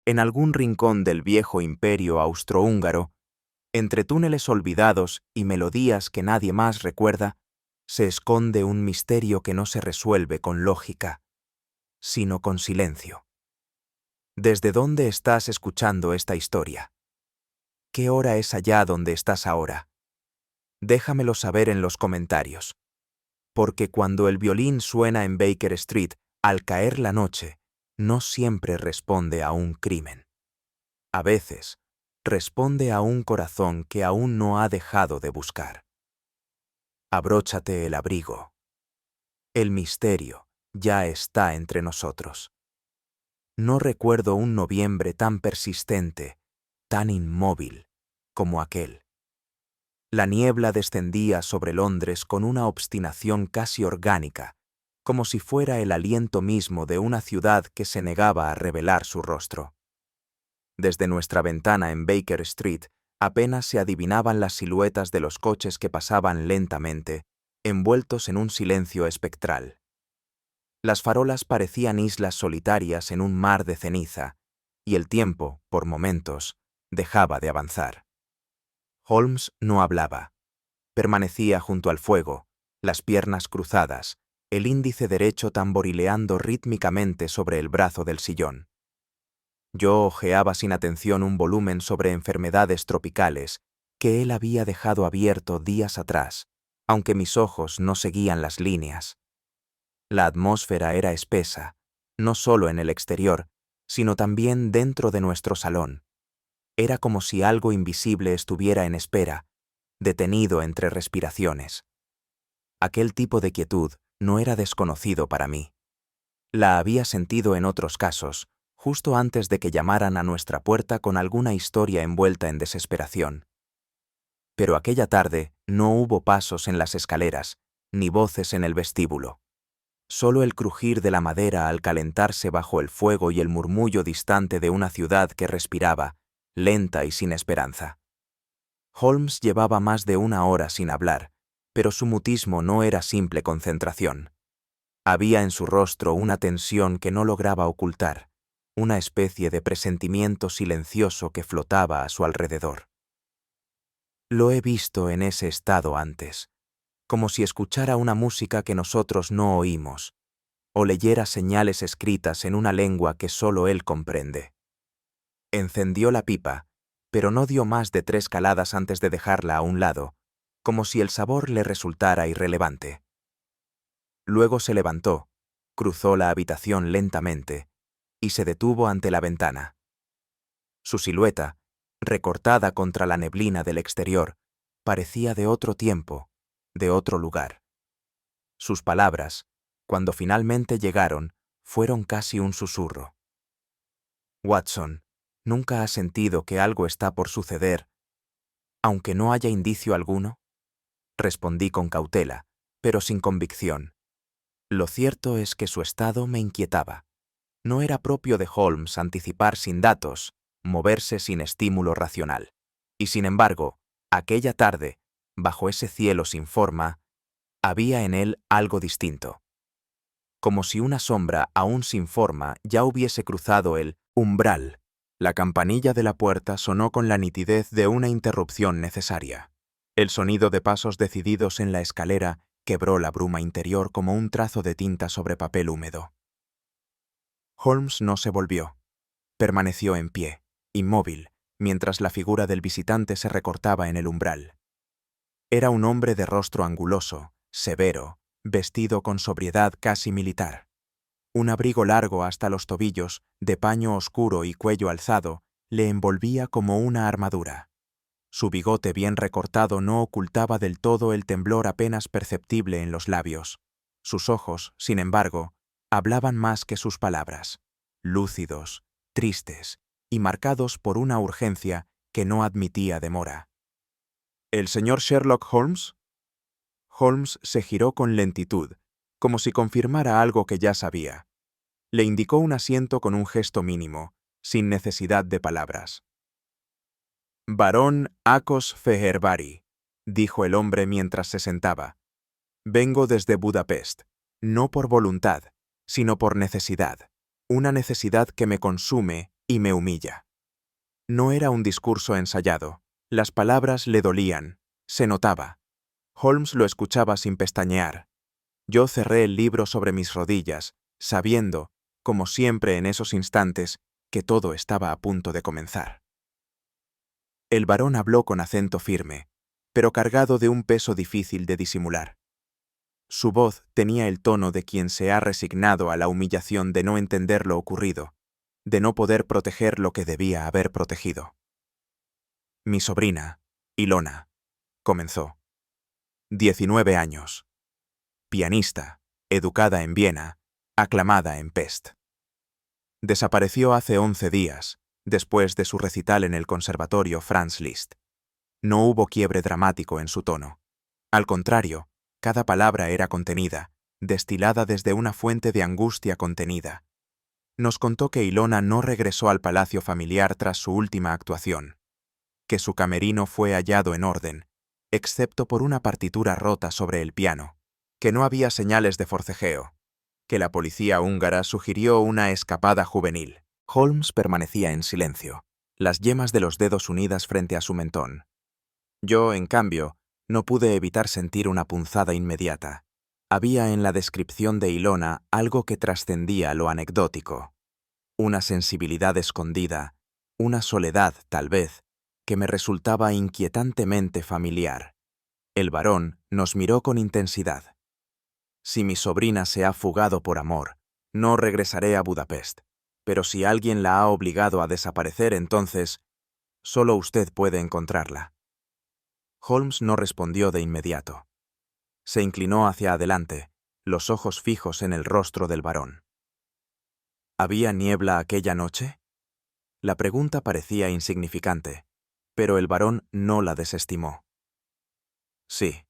en algún rincón del viejo imperio austrohúngaro, entre túneles olvidados y melodías que nadie más recuerda, se esconde un misterio que no se resuelve con lógica, sino con silencio. ¿Desde dónde estás escuchando esta historia? ¿Qué hora es allá donde estás ahora? Déjamelo saber en los comentarios. Porque cuando el violín suena en Baker Street al caer la noche, no siempre responde a un crimen. A veces, responde a un corazón que aún no ha dejado de buscar. Abróchate el abrigo. El misterio ya está entre nosotros. No recuerdo un noviembre tan persistente, tan inmóvil como aquel. La niebla descendía sobre Londres con una obstinación casi orgánica, como si fuera el aliento mismo de una ciudad que se negaba a revelar su rostro. Desde nuestra ventana en Baker Street apenas se adivinaban las siluetas de los coches que pasaban lentamente, envueltos en un silencio espectral. Las farolas parecían islas solitarias en un mar de ceniza, y el tiempo, por momentos, dejaba de avanzar. Holmes no hablaba. Permanecía junto al fuego, las piernas cruzadas, el índice derecho tamborileando rítmicamente sobre el brazo del sillón. Yo hojeaba sin atención un volumen sobre enfermedades tropicales que él había dejado abierto días atrás, aunque mis ojos no seguían las líneas. La atmósfera era espesa, no solo en el exterior, sino también dentro de nuestro salón. Era como si algo invisible estuviera en espera, detenido entre respiraciones. Aquel tipo de quietud no era desconocido para mí. La había sentido en otros casos, justo antes de que llamaran a nuestra puerta con alguna historia envuelta en desesperación. Pero aquella tarde no hubo pasos en las escaleras, ni voces en el vestíbulo. Solo el crujir de la madera al calentarse bajo el fuego y el murmullo distante de una ciudad que respiraba, lenta y sin esperanza. Holmes llevaba más de una hora sin hablar, pero su mutismo no era simple concentración. Había en su rostro una tensión que no lograba ocultar, una especie de presentimiento silencioso que flotaba a su alrededor. Lo he visto en ese estado antes, como si escuchara una música que nosotros no oímos, o leyera señales escritas en una lengua que solo él comprende. Encendió la pipa, pero no dio más de 3 caladas antes de dejarla a un lado, como si el sabor le resultara irrelevante. Luego se levantó, cruzó la habitación lentamente y se detuvo ante la ventana. Su silueta, recortada contra la neblina del exterior, parecía de otro tiempo, de otro lugar. Sus palabras, cuando finalmente llegaron, fueron casi un susurro. Watson, ¿nunca has sentido que algo está por suceder, aunque no haya indicio alguno? Respondí con cautela, pero sin convicción. Lo cierto es que su estado me inquietaba. No era propio de Holmes anticipar sin datos, moverse sin estímulo racional. Y sin embargo, aquella tarde, bajo ese cielo sin forma, había en él algo distinto. Como si una sombra aún sin forma ya hubiese cruzado el umbral. La campanilla de la puerta sonó con la nitidez de una interrupción necesaria. El sonido de pasos decididos en la escalera quebró la bruma interior como un trazo de tinta sobre papel húmedo. Holmes no se volvió. Permaneció en pie, inmóvil, mientras la figura del visitante se recortaba en el umbral. Era un hombre de rostro anguloso, severo, vestido con sobriedad casi militar. Un abrigo largo hasta los tobillos, de paño oscuro y cuello alzado, le envolvía como una armadura. Su bigote bien recortado no ocultaba del todo el temblor apenas perceptible en los labios. Sus ojos, sin embargo, hablaban más que sus palabras, lúcidos, tristes y marcados por una urgencia que no admitía demora. ¿El señor Sherlock Holmes? Holmes se giró con lentitud, como si confirmara algo que ya sabía. Le indicó un asiento con un gesto mínimo, sin necesidad de palabras. Barón Akos Feherbari, dijo el hombre mientras se sentaba. Vengo desde Budapest, no por voluntad, sino por necesidad. Una necesidad que me consume y me humilla. No era un discurso ensayado. Las palabras le dolían. Se notaba. Holmes lo escuchaba sin pestañear. Yo cerré el libro sobre mis rodillas, sabiendo, como siempre en esos instantes, que todo estaba a punto de comenzar. El varón habló con acento firme, pero cargado de un peso difícil de disimular. Su voz tenía el tono de quien se ha resignado a la humillación de no entender lo ocurrido, de no poder proteger lo que debía haber protegido. Mi sobrina, Ilona, comenzó. 19 años. Pianista, educada en Viena, aclamada en Pest. Desapareció hace 11 días, después de su recital en el Conservatorio Franz Liszt. No hubo quiebre dramático en su tono. Al contrario, cada palabra era contenida, destilada desde una fuente de angustia contenida. Nos contó que Ilona no regresó al palacio familiar tras su última actuación, que su camerino fue hallado en orden, excepto por una partitura rota sobre el piano, que no había señales de forcejeo, que la policía húngara sugirió una escapada juvenil. Holmes permanecía en silencio, las yemas de los dedos unidas frente a su mentón. Yo, en cambio, no pude evitar sentir una punzada inmediata. Había en la descripción de Ilona algo que trascendía lo anecdótico. Una sensibilidad escondida, una soledad, tal vez, que me resultaba inquietantemente familiar. El varón nos miró con intensidad. Si mi sobrina se ha fugado por amor, no regresaré a Budapest. Pero si alguien la ha obligado a desaparecer, entonces, solo usted puede encontrarla. Holmes no respondió de inmediato. Se inclinó hacia adelante, los ojos fijos en el rostro del varón. ¿Había niebla aquella noche? La pregunta parecía insignificante, pero el varón no la desestimó. Sí,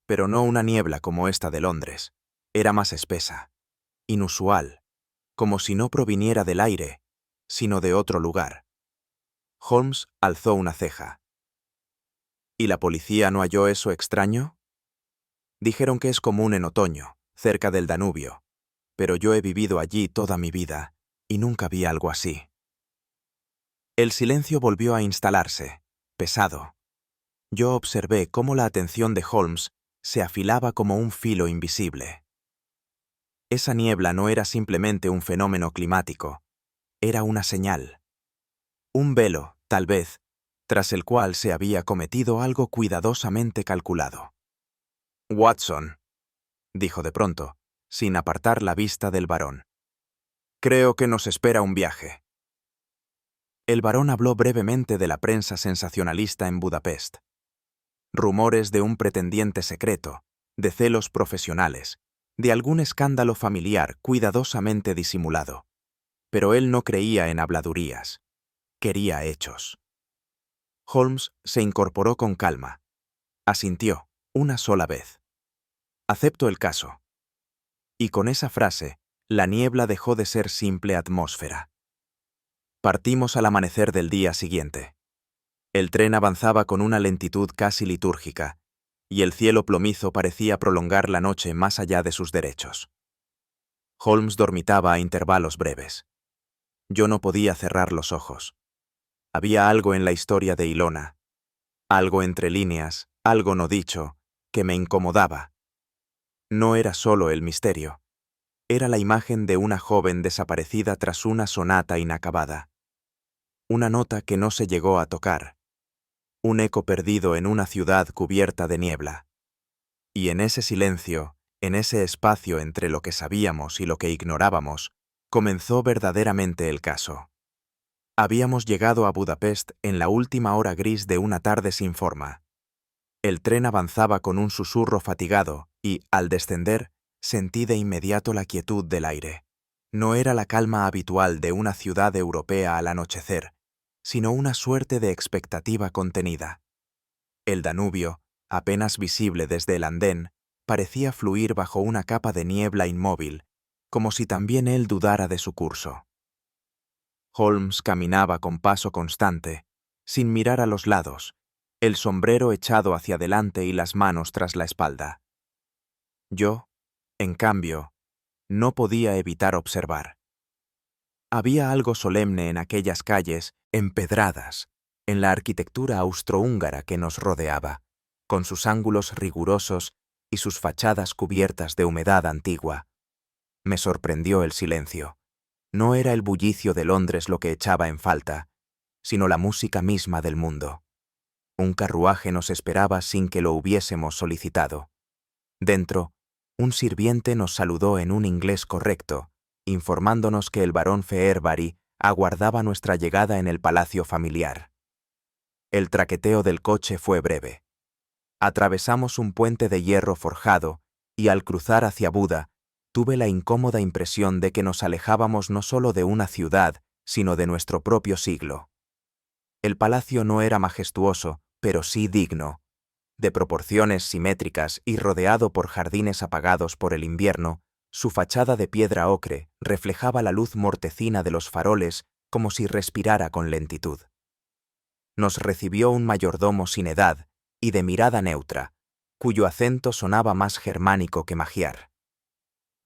pero no una niebla como esta de Londres. Era más espesa, inusual, como si no proviniera del aire, sino de otro lugar. Holmes alzó una ceja. ¿Y la policía no halló eso extraño? Dijeron que es común en otoño, cerca del Danubio, pero yo he vivido allí toda mi vida y nunca vi algo así. El silencio volvió a instalarse, pesado. Yo observé cómo la atención de Holmes se afilaba como un filo invisible. Esa niebla no era simplemente un fenómeno climático, era una señal. Un velo, tal vez, tras el cual se había cometido algo cuidadosamente calculado. Watson, dijo de pronto, sin apartar la vista del varón. Creo que nos espera un viaje. El varón habló brevemente de la prensa sensacionalista en Budapest. Rumores de un pretendiente secreto, de celos profesionales, de algún escándalo familiar cuidadosamente disimulado. Pero él no creía en habladurías. Quería hechos. Holmes se incorporó con calma. Asintió, una sola vez. Acepto el caso. Y con esa frase, la niebla dejó de ser simple atmósfera. Partimos al amanecer del día siguiente. El tren avanzaba con una lentitud casi litúrgica, y el cielo plomizo parecía prolongar la noche más allá de sus derechos. Holmes dormitaba a intervalos breves. Yo no podía cerrar los ojos. Había algo en la historia de Ilona, algo entre líneas, algo no dicho, que me incomodaba. No era solo el misterio. Era la imagen de una joven desaparecida tras una sonata inacabada. Una nota que no se llegó a tocar. Un eco perdido en una ciudad cubierta de niebla. Y en ese silencio, en ese espacio entre lo que sabíamos y lo que ignorábamos, comenzó verdaderamente el caso. Habíamos llegado a Budapest en la última hora gris de una tarde sin forma. El tren avanzaba con un susurro fatigado y, al descender, sentí de inmediato la quietud del aire. No era la calma habitual de una ciudad europea al anochecer, sino una suerte de expectativa contenida. El Danubio, apenas visible desde el andén, parecía fluir bajo una capa de niebla inmóvil, como si también él dudara de su curso. Holmes caminaba con paso constante, sin mirar a los lados, el sombrero echado hacia adelante y las manos tras la espalda. Yo, en cambio, no podía evitar observar. Había algo solemne en aquellas calles empedradas, en la arquitectura austrohúngara que nos rodeaba, con sus ángulos rigurosos y sus fachadas cubiertas de humedad antigua. Me sorprendió el silencio. No era el bullicio de Londres lo que echaba en falta, sino la música misma del mundo. Un carruaje nos esperaba sin que lo hubiésemos solicitado. Dentro, un sirviente nos saludó en un inglés correcto, informándonos que el barón Fairbury aguardaba nuestra llegada en el palacio familiar. El traqueteo del coche fue breve. Atravesamos un puente de hierro forjado y al cruzar hacia Buda, tuve la incómoda impresión de que nos alejábamos no solo de una ciudad, sino de nuestro propio siglo. El palacio no era majestuoso, pero sí digno. De proporciones simétricas y rodeado por jardines apagados por el invierno, su fachada de piedra ocre reflejaba la luz mortecina de los faroles como si respirara con lentitud. Nos recibió un mayordomo sin edad y de mirada neutra, cuyo acento sonaba más germánico que magiar.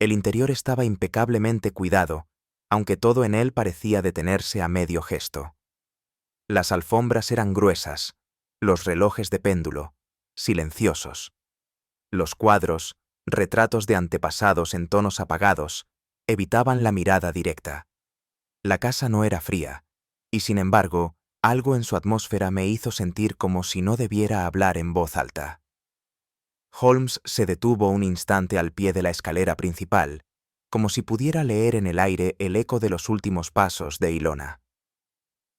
El interior estaba impecablemente cuidado, aunque todo en él parecía detenerse a medio gesto. Las alfombras eran gruesas, los relojes de péndulo, silenciosos. Los cuadros, retratos de antepasados en tonos apagados, evitaban la mirada directa. La casa no era fría, y sin embargo, algo en su atmósfera me hizo sentir como si no debiera hablar en voz alta. Holmes se detuvo un instante al pie de la escalera principal, como si pudiera leer en el aire el eco de los últimos pasos de Ilona.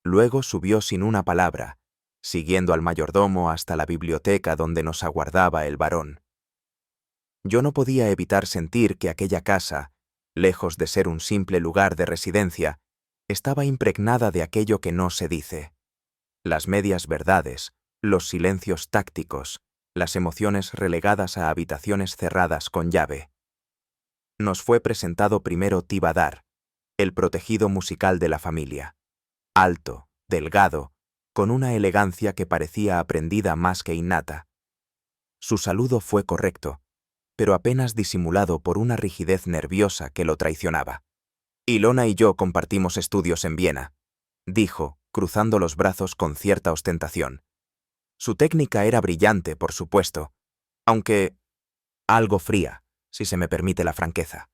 Luego subió sin una palabra, siguiendo al mayordomo hasta la biblioteca donde nos aguardaba el barón. Yo no podía evitar sentir que aquella casa, lejos de ser un simple lugar de residencia, estaba impregnada de aquello que no se dice. Las medias verdades, los silencios tácticos, las emociones relegadas a habitaciones cerradas con llave. Nos fue presentado primero Tivadar, el protegido musical de la familia. Alto, delgado, con una elegancia que parecía aprendida más que innata. Su saludo fue correcto, pero apenas disimulado por una rigidez nerviosa que lo traicionaba. Ilona y yo compartimos estudios en Viena, dijo, cruzando los brazos con cierta ostentación. Su técnica era brillante, por supuesto, aunque algo fría, si se me permite la franqueza.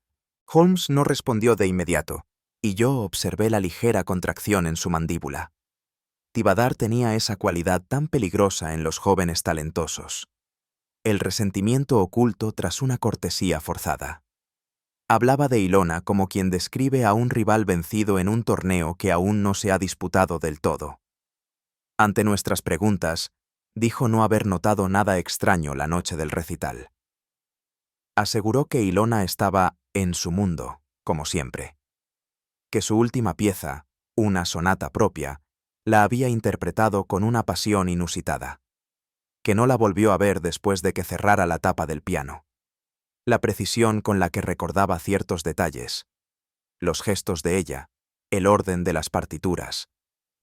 Holmes no respondió de inmediato, y yo observé la ligera contracción en su mandíbula. Tivadar tenía esa cualidad tan peligrosa en los jóvenes talentosos. El resentimiento oculto tras una cortesía forzada. Hablaba de Ilona como quien describe a un rival vencido en un torneo que aún no se ha disputado del todo. Ante nuestras preguntas, dijo no haber notado nada extraño la noche del recital. Aseguró que Ilona estaba en su mundo, como siempre. Que su última pieza, una sonata propia, la había interpretado con una pasión inusitada. Que no la volvió a ver después de que cerrara la tapa del piano. La precisión con la que recordaba ciertos detalles, los gestos de ella, el orden de las partituras,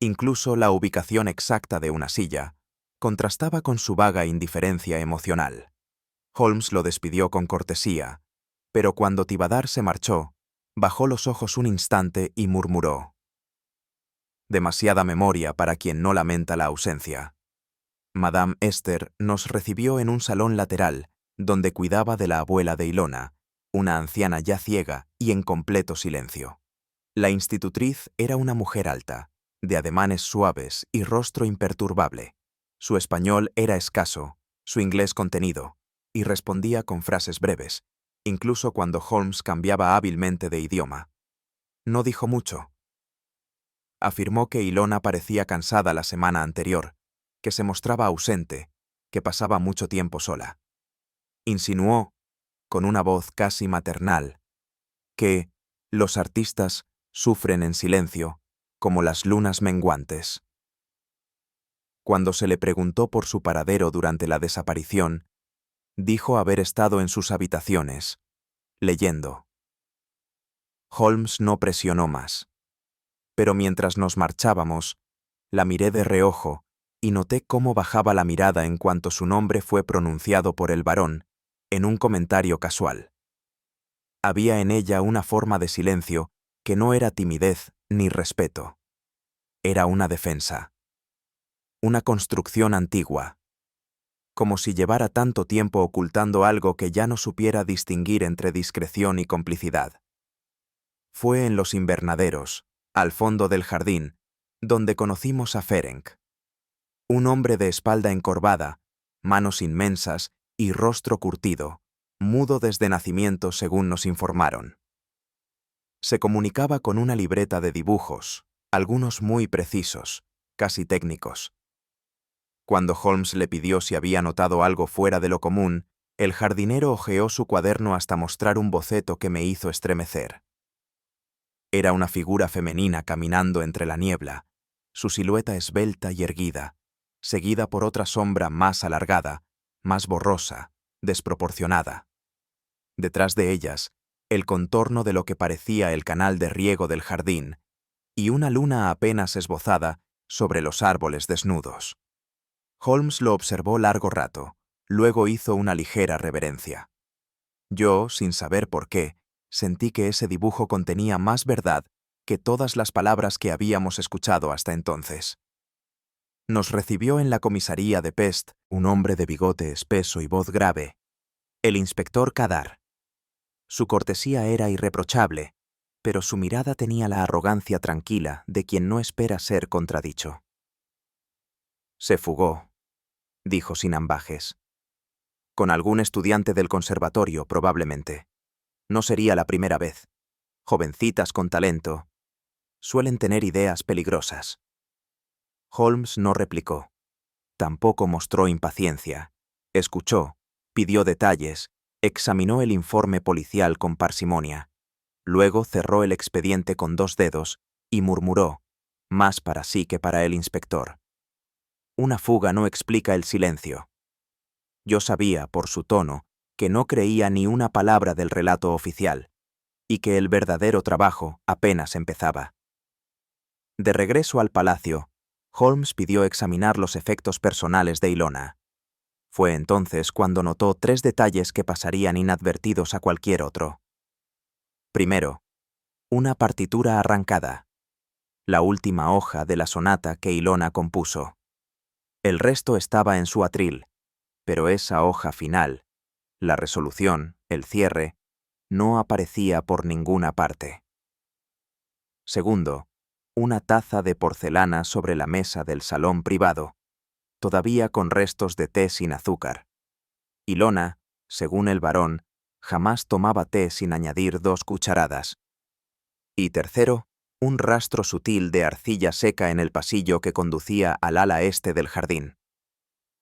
incluso la ubicación exacta de una silla, contrastaba con su vaga indiferencia emocional. Holmes lo despidió con cortesía, pero cuando Tivadar se marchó, bajó los ojos un instante y murmuró: «Demasiada memoria para quien no lamenta la ausencia». Madame Esther nos recibió en un salón lateral, donde cuidaba de la abuela de Ilona, una anciana ya ciega y en completo silencio. La institutriz era una mujer alta, de ademanes suaves y rostro imperturbable. Su español era escaso, su inglés contenido, y respondía con frases breves, incluso cuando Holmes cambiaba hábilmente de idioma. No dijo mucho. Afirmó que Ilona parecía cansada la semana anterior, que se mostraba ausente, que pasaba mucho tiempo sola. Insinuó, con una voz casi maternal, que los artistas sufren en silencio, como las lunas menguantes. Cuando se le preguntó por su paradero durante la desaparición, dijo haber estado en sus habitaciones, leyendo. Holmes no presionó más. Pero mientras nos marchábamos, la miré de reojo y noté cómo bajaba la mirada en cuanto su nombre fue pronunciado por el barón, en un comentario casual. Había en ella una forma de silencio que no era timidez ni respeto. Era una defensa. Una construcción antigua. Como si llevara tanto tiempo ocultando algo que ya no supiera distinguir entre discreción y complicidad. Fue en los invernaderos, al fondo del jardín, donde conocimos a Ferenc. Un hombre de espalda encorvada, manos inmensas y rostro curtido, mudo desde nacimiento según nos informaron. Se comunicaba con una libreta de dibujos, algunos muy precisos, casi técnicos. Cuando Holmes le pidió si había notado algo fuera de lo común, el jardinero hojeó su cuaderno hasta mostrar un boceto que me hizo estremecer. Era una figura femenina caminando entre la niebla, su silueta esbelta y erguida, seguida por otra sombra más alargada, más borrosa, desproporcionada. Detrás de ellas, el contorno de lo que parecía el canal de riego del jardín, y una luna apenas esbozada sobre los árboles desnudos. Holmes lo observó largo rato, luego hizo una ligera reverencia. Yo, sin saber por qué, sentí que ese dibujo contenía más verdad que todas las palabras que habíamos escuchado hasta entonces. Nos recibió en la comisaría de Pest un hombre de bigote espeso y voz grave, el inspector Kadar. Su cortesía era irreprochable, pero su mirada tenía la arrogancia tranquila de quien no espera ser contradicho. Se fugó, dijo sin ambajes. Con algún estudiante del conservatorio, probablemente. No sería la primera vez. Jovencitas con talento suelen tener ideas peligrosas. Holmes no replicó. Tampoco mostró impaciencia. Escuchó, pidió detalles, examinó el informe policial con parsimonia. Luego cerró el expediente con 2 dedos y murmuró, más para sí que para el inspector. Una fuga no explica el silencio. Yo sabía, por su tono, que no creía ni una palabra del relato oficial, y que el verdadero trabajo apenas empezaba. De regreso al palacio, Holmes pidió examinar los efectos personales de Ilona. Fue entonces cuando notó 3 detalles que pasarían inadvertidos a cualquier otro. Primero, una partitura arrancada, la última hoja de la sonata que Ilona compuso. El resto estaba en su atril, pero esa hoja final, la resolución, el cierre, no aparecía por ninguna parte. Segundo, una taza de porcelana sobre la mesa del salón privado, todavía con restos de té sin azúcar. Ilona, según el barón, jamás tomaba té sin añadir 2 cucharadas. Y tercero, un rastro sutil de arcilla seca en el pasillo que conducía al ala este del jardín.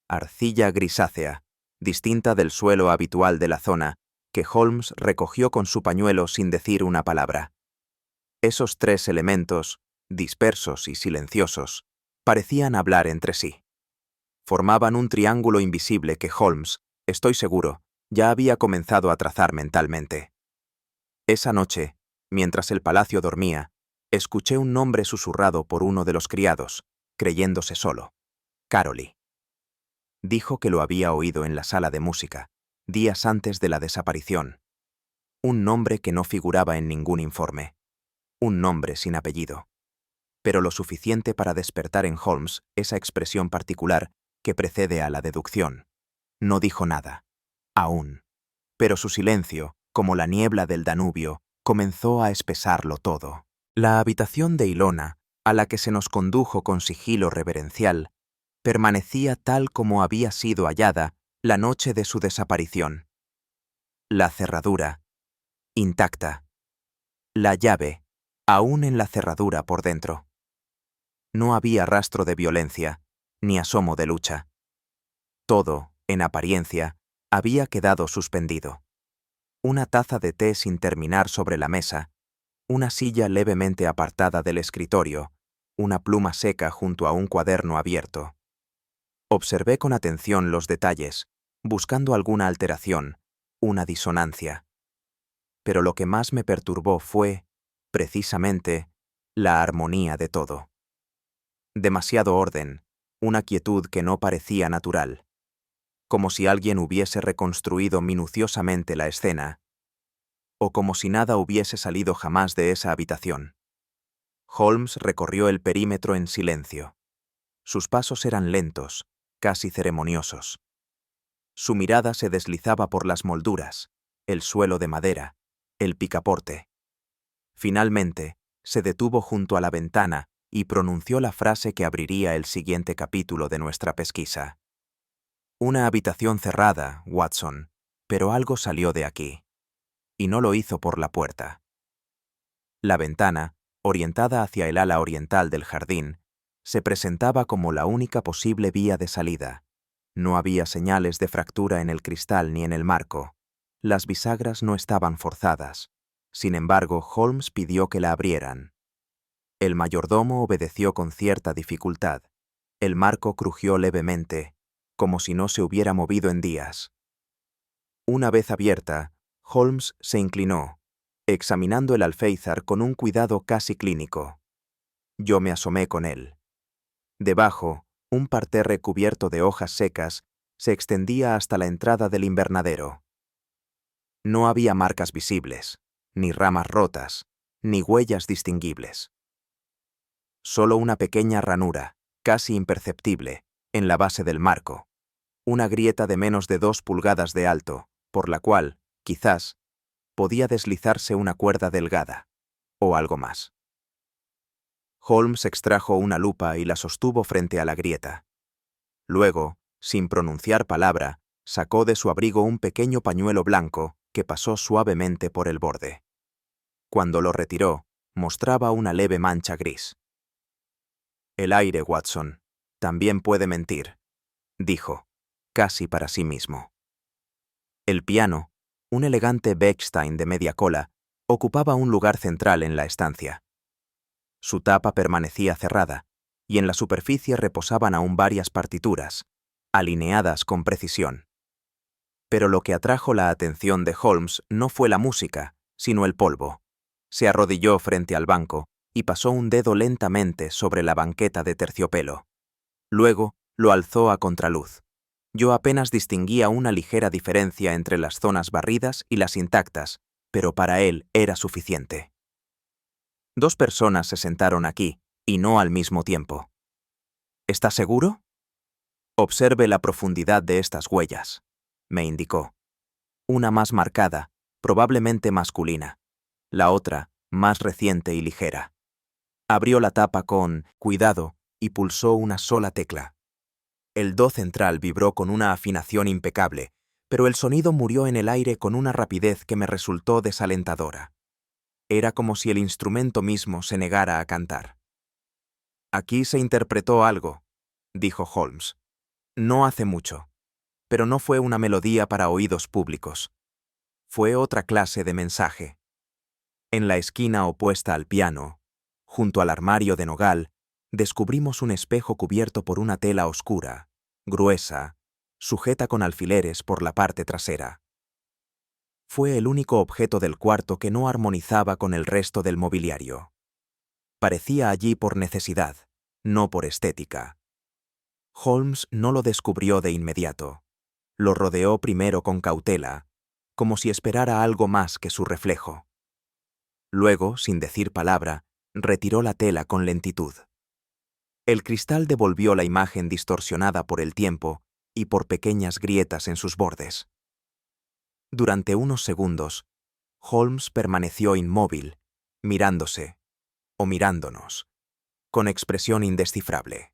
Arcilla grisácea, distinta del suelo habitual de la zona, que Holmes recogió con su pañuelo sin decir una palabra. Esos 3 elementos, dispersos y silenciosos, parecían hablar entre sí. Formaban un triángulo invisible que Holmes, estoy seguro, ya había comenzado a trazar mentalmente. Esa noche, mientras el palacio dormía, escuché un nombre susurrado por uno de los criados, creyéndose solo. Caroli. Dijo que lo había oído en la sala de música, días antes de la desaparición. Un nombre que no figuraba en ningún informe. Un nombre sin apellido. Pero lo suficiente para despertar en Holmes esa expresión particular que precede a la deducción. No dijo nada. Aún. Pero su silencio, como la niebla del Danubio, comenzó a espesarlo todo. La habitación de Ilona, a la que se nos condujo con sigilo reverencial, permanecía tal como había sido hallada la noche de su desaparición. La cerradura, intacta. La llave, aún en la cerradura por dentro. No había rastro de violencia, ni asomo de lucha. Todo, en apariencia, había quedado suspendido. Una taza de té sin terminar sobre la mesa, una silla levemente apartada del escritorio, una pluma seca junto a un cuaderno abierto. Observé con atención los detalles, buscando alguna alteración, una disonancia. Pero lo que más me perturbó fue, precisamente, la armonía de todo. Demasiado orden, una quietud que no parecía natural. Como si alguien hubiese reconstruido minuciosamente la escena, o como si nada hubiese salido jamás de esa habitación. Holmes recorrió el perímetro en silencio. Sus pasos eran lentos, casi ceremoniosos. Su mirada se deslizaba por las molduras, el suelo de madera, el picaporte. Finalmente, se detuvo junto a la ventana y pronunció la frase que abriría el siguiente capítulo de nuestra pesquisa. Una habitación cerrada, Watson, pero algo salió de aquí. Y no lo hizo por la puerta. La ventana, orientada hacia el ala oriental del jardín, se presentaba como la única posible vía de salida. No había señales de fractura en el cristal ni en el marco. Las bisagras no estaban forzadas. Sin embargo, Holmes pidió que la abrieran. El mayordomo obedeció con cierta dificultad. El marco crujió levemente, como si no se hubiera movido en días. Una vez abierta, Holmes se inclinó, examinando el alféizar con un cuidado casi clínico. Yo me asomé con él. Debajo, un parterre cubierto de hojas secas se extendía hasta la entrada del invernadero. No había marcas visibles, ni ramas rotas, ni huellas distinguibles. Solo una pequeña ranura, casi imperceptible, en la base del marco. Una grieta de menos de 2 pulgadas de alto, por la cual, quizás, podía deslizarse una cuerda delgada, o algo más. Holmes extrajo una lupa y la sostuvo frente a la grieta. Luego, sin pronunciar palabra, sacó de su abrigo un pequeño pañuelo blanco que pasó suavemente por el borde. Cuando lo retiró, mostraba una leve mancha gris. El aire, Watson, también puede mentir, dijo, casi para sí mismo. El piano, un elegante Bechstein de media cola, ocupaba un lugar central en la estancia. Su tapa permanecía cerrada, y en la superficie reposaban aún varias partituras, alineadas con precisión. Pero lo que atrajo la atención de Holmes no fue la música, sino el polvo. Se arrodilló frente al banco y pasó un dedo lentamente sobre la banqueta de terciopelo. Luego lo alzó a contraluz. Yo apenas distinguía una ligera diferencia entre las zonas barridas y las intactas, pero para él era suficiente. 2 personas se sentaron aquí, y no al mismo tiempo. ¿Está seguro? Observe la profundidad de estas huellas, me indicó. Una más marcada, probablemente masculina. La otra, más reciente y ligera. Abrió la tapa con cuidado y pulsó una sola tecla. El do central vibró con una afinación impecable, pero el sonido murió en el aire con una rapidez que me resultó desalentadora. Era como si el instrumento mismo se negara a cantar. Aquí se interpretó algo, dijo Holmes. No hace mucho, pero no fue una melodía para oídos públicos. Fue otra clase de mensaje. En la esquina opuesta al piano, junto al armario de nogal, descubrimos un espejo cubierto por una tela oscura, gruesa, sujeta con alfileres por la parte trasera. Fue el único objeto del cuarto que no armonizaba con el resto del mobiliario. Parecía allí por necesidad, no por estética. Holmes no lo descubrió de inmediato. Lo rodeó primero con cautela, como si esperara algo más que su reflejo. Luego, sin decir palabra, retiró la tela con lentitud. El cristal devolvió la imagen distorsionada por el tiempo y por pequeñas grietas en sus bordes. Durante unos segundos, Holmes permaneció inmóvil, mirándose, o mirándonos, con expresión indescifrable.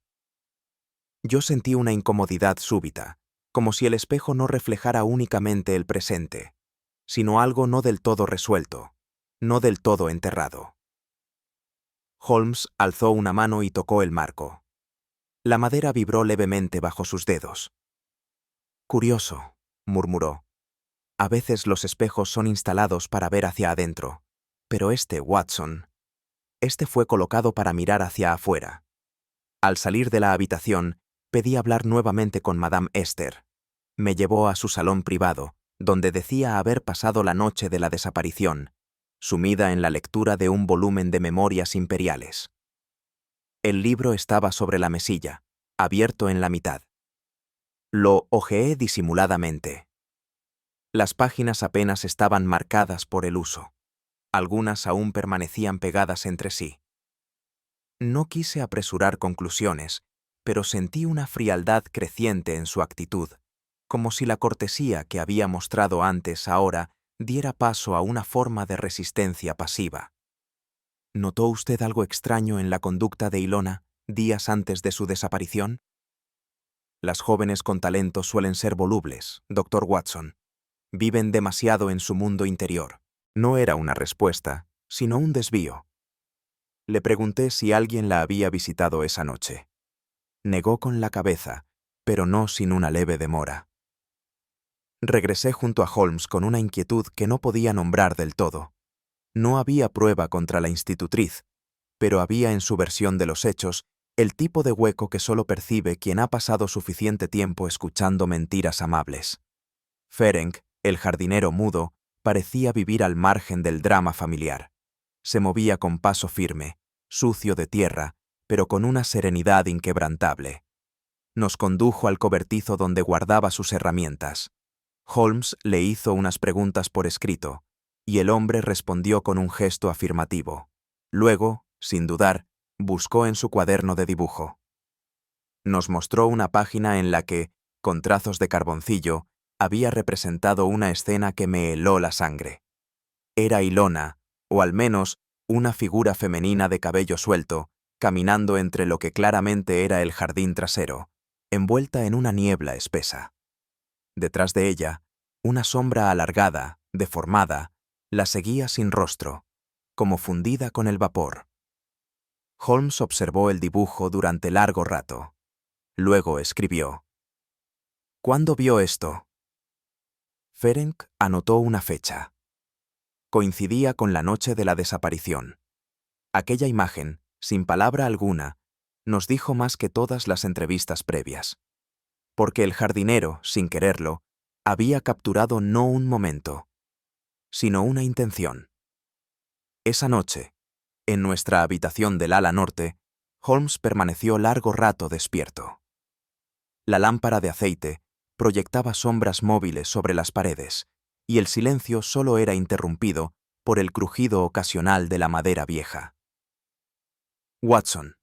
Yo sentí una incomodidad súbita, como si el espejo no reflejara únicamente el presente, sino algo no del todo resuelto, no del todo enterrado. Holmes alzó una mano y tocó el marco. La madera vibró levemente bajo sus dedos. Curioso, murmuró. A veces los espejos son instalados para ver hacia adentro, pero Watson, fue colocado para mirar hacia afuera. Al salir de la habitación, pedí hablar nuevamente con Madame Esther. Me llevó a su salón privado, donde decía haber pasado la noche de la desaparición, sumida en la lectura de un volumen de memorias imperiales. El libro estaba sobre la mesilla, abierto en la mitad. Lo hojeé disimuladamente. Las páginas apenas estaban marcadas por el uso. Algunas aún permanecían pegadas entre sí. No quise apresurar conclusiones, pero sentí una frialdad creciente en su actitud, como si la cortesía que había mostrado antes ahora diera paso a una forma de resistencia pasiva. ¿Notó usted algo extraño en la conducta de Ilona días antes de su desaparición? Las jóvenes con talento suelen ser volubles, Dr. Watson. Viven demasiado en su mundo interior. No era una respuesta, sino un desvío. Le pregunté si alguien la había visitado esa noche. Negó con la cabeza, pero no sin una leve demora. Regresé junto a Holmes con una inquietud que no podía nombrar del todo. No había prueba contra la institutriz, pero había en su versión de los hechos el tipo de hueco que solo percibe quien ha pasado suficiente tiempo escuchando mentiras amables. Ferenc, el jardinero mudo, parecía vivir al margen del drama familiar. Se movía con paso firme, sucio de tierra, pero con una serenidad inquebrantable. Nos condujo al cobertizo donde guardaba sus herramientas. Holmes le hizo unas preguntas por escrito, y el hombre respondió con un gesto afirmativo. Luego, sin dudar, buscó en su cuaderno de dibujo. Nos mostró una página en la que, con trazos de carboncillo, había representado una escena que me heló la sangre. Era Ilona, o al menos una figura femenina de cabello suelto, caminando entre lo que claramente era el jardín trasero, envuelta en una niebla espesa. Detrás de ella, una sombra alargada, deformada, la seguía sin rostro, como fundida con el vapor. Holmes observó el dibujo durante largo rato. Luego escribió: ¿Cuándo vio esto? Ferenc anotó una fecha. Coincidía con la noche de la desaparición. Aquella imagen, sin palabra alguna, nos dijo más que todas las entrevistas previas. Porque el jardinero, sin quererlo, había capturado no un momento, sino una intención. Esa noche, en nuestra habitación del ala norte, Holmes permaneció largo rato despierto. La lámpara de aceite proyectaba sombras móviles sobre las paredes, y el silencio solo era interrumpido por el crujido ocasional de la madera vieja. Watson,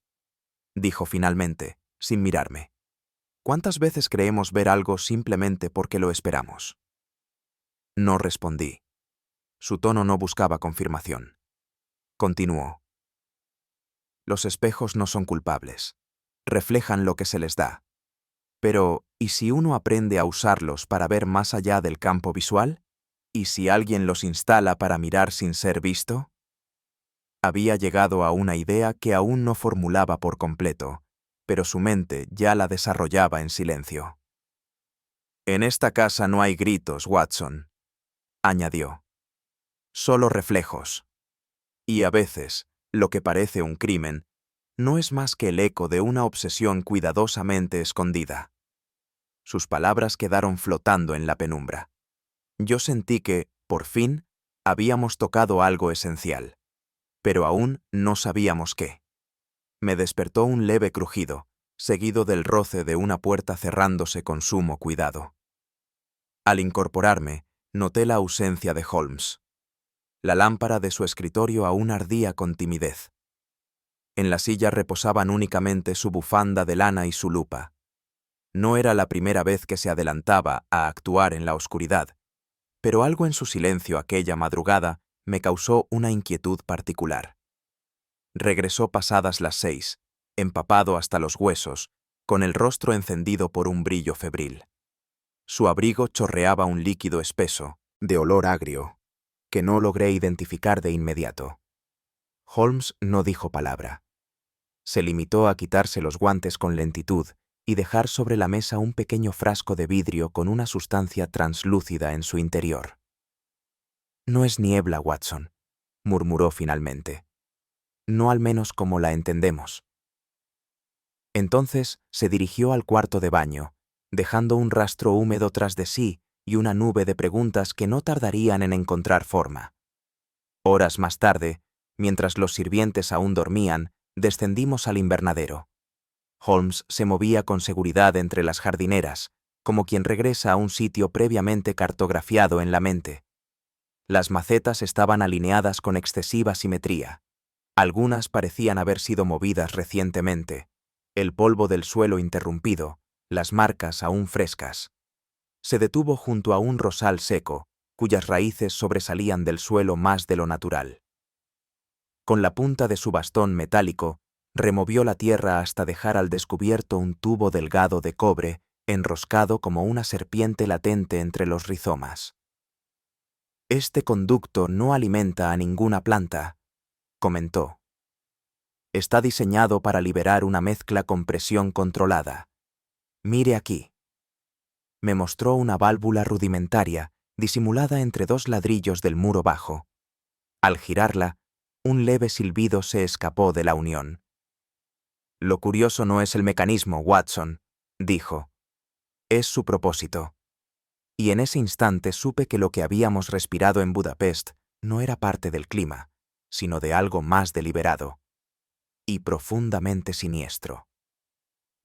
dijo finalmente, sin mirarme, ¿cuántas veces creemos ver algo simplemente porque lo esperamos? No respondí. Su tono no buscaba confirmación. Continuó. Los espejos no son culpables. Reflejan lo que se les da. Pero, ¿y si uno aprende a usarlos para ver más allá del campo visual? ¿Y si alguien los instala para mirar sin ser visto? Había llegado a una idea que aún no formulaba por completo, pero su mente ya la desarrollaba en silencio. En esta casa no hay gritos, Watson, añadió. Solo reflejos. Y a veces, lo que parece un crimen, no es más que el eco de una obsesión cuidadosamente escondida. Sus palabras quedaron flotando en la penumbra. Yo sentí que, por fin, habíamos tocado algo esencial, pero aún no sabíamos qué. Me despertó un leve crujido, seguido del roce de una puerta cerrándose con sumo cuidado. Al incorporarme, noté la ausencia de Holmes. La lámpara de su escritorio aún ardía con timidez. En la silla reposaban únicamente su bufanda de lana y su lupa. No era la primera vez que se adelantaba a actuar en la oscuridad, pero algo en su silencio aquella madrugada me causó una inquietud particular. Regresó pasadas las 6, empapado hasta los huesos, con el rostro encendido por un brillo febril. Su abrigo chorreaba un líquido espeso, de olor agrio, que no logré identificar de inmediato. Holmes no dijo palabra. Se limitó a quitarse los guantes con lentitud y dejar sobre la mesa un pequeño frasco de vidrio con una sustancia translúcida en su interior. No es niebla, Watson, murmuró finalmente. No al menos como la entendemos. Entonces se dirigió al cuarto de baño, dejando un rastro húmedo tras de sí y una nube de preguntas que no tardarían en encontrar forma. Horas más tarde, mientras los sirvientes aún dormían, descendimos al invernadero. Holmes se movía con seguridad entre las jardineras, como quien regresa a un sitio previamente cartografiado en la mente. Las macetas estaban alineadas con excesiva simetría. Algunas parecían haber sido movidas recientemente, el polvo del suelo interrumpido, las marcas aún frescas. Se detuvo junto a un rosal seco, cuyas raíces sobresalían del suelo más de lo natural. Con la punta de su bastón metálico, removió la tierra hasta dejar al descubierto un tubo delgado de cobre, enroscado como una serpiente latente entre los rizomas. Este conducto no alimenta a ninguna planta, comentó. Está diseñado para liberar una mezcla con presión controlada. Mire aquí. Me mostró una válvula rudimentaria, disimulada entre dos ladrillos del muro bajo. Al girarla, un leve silbido se escapó de la unión. Lo curioso no es el mecanismo, Watson, dijo. Es su propósito. Y en ese instante supe que lo que habíamos respirado en Budapest no era parte del clima, sino de algo más deliberado y profundamente siniestro.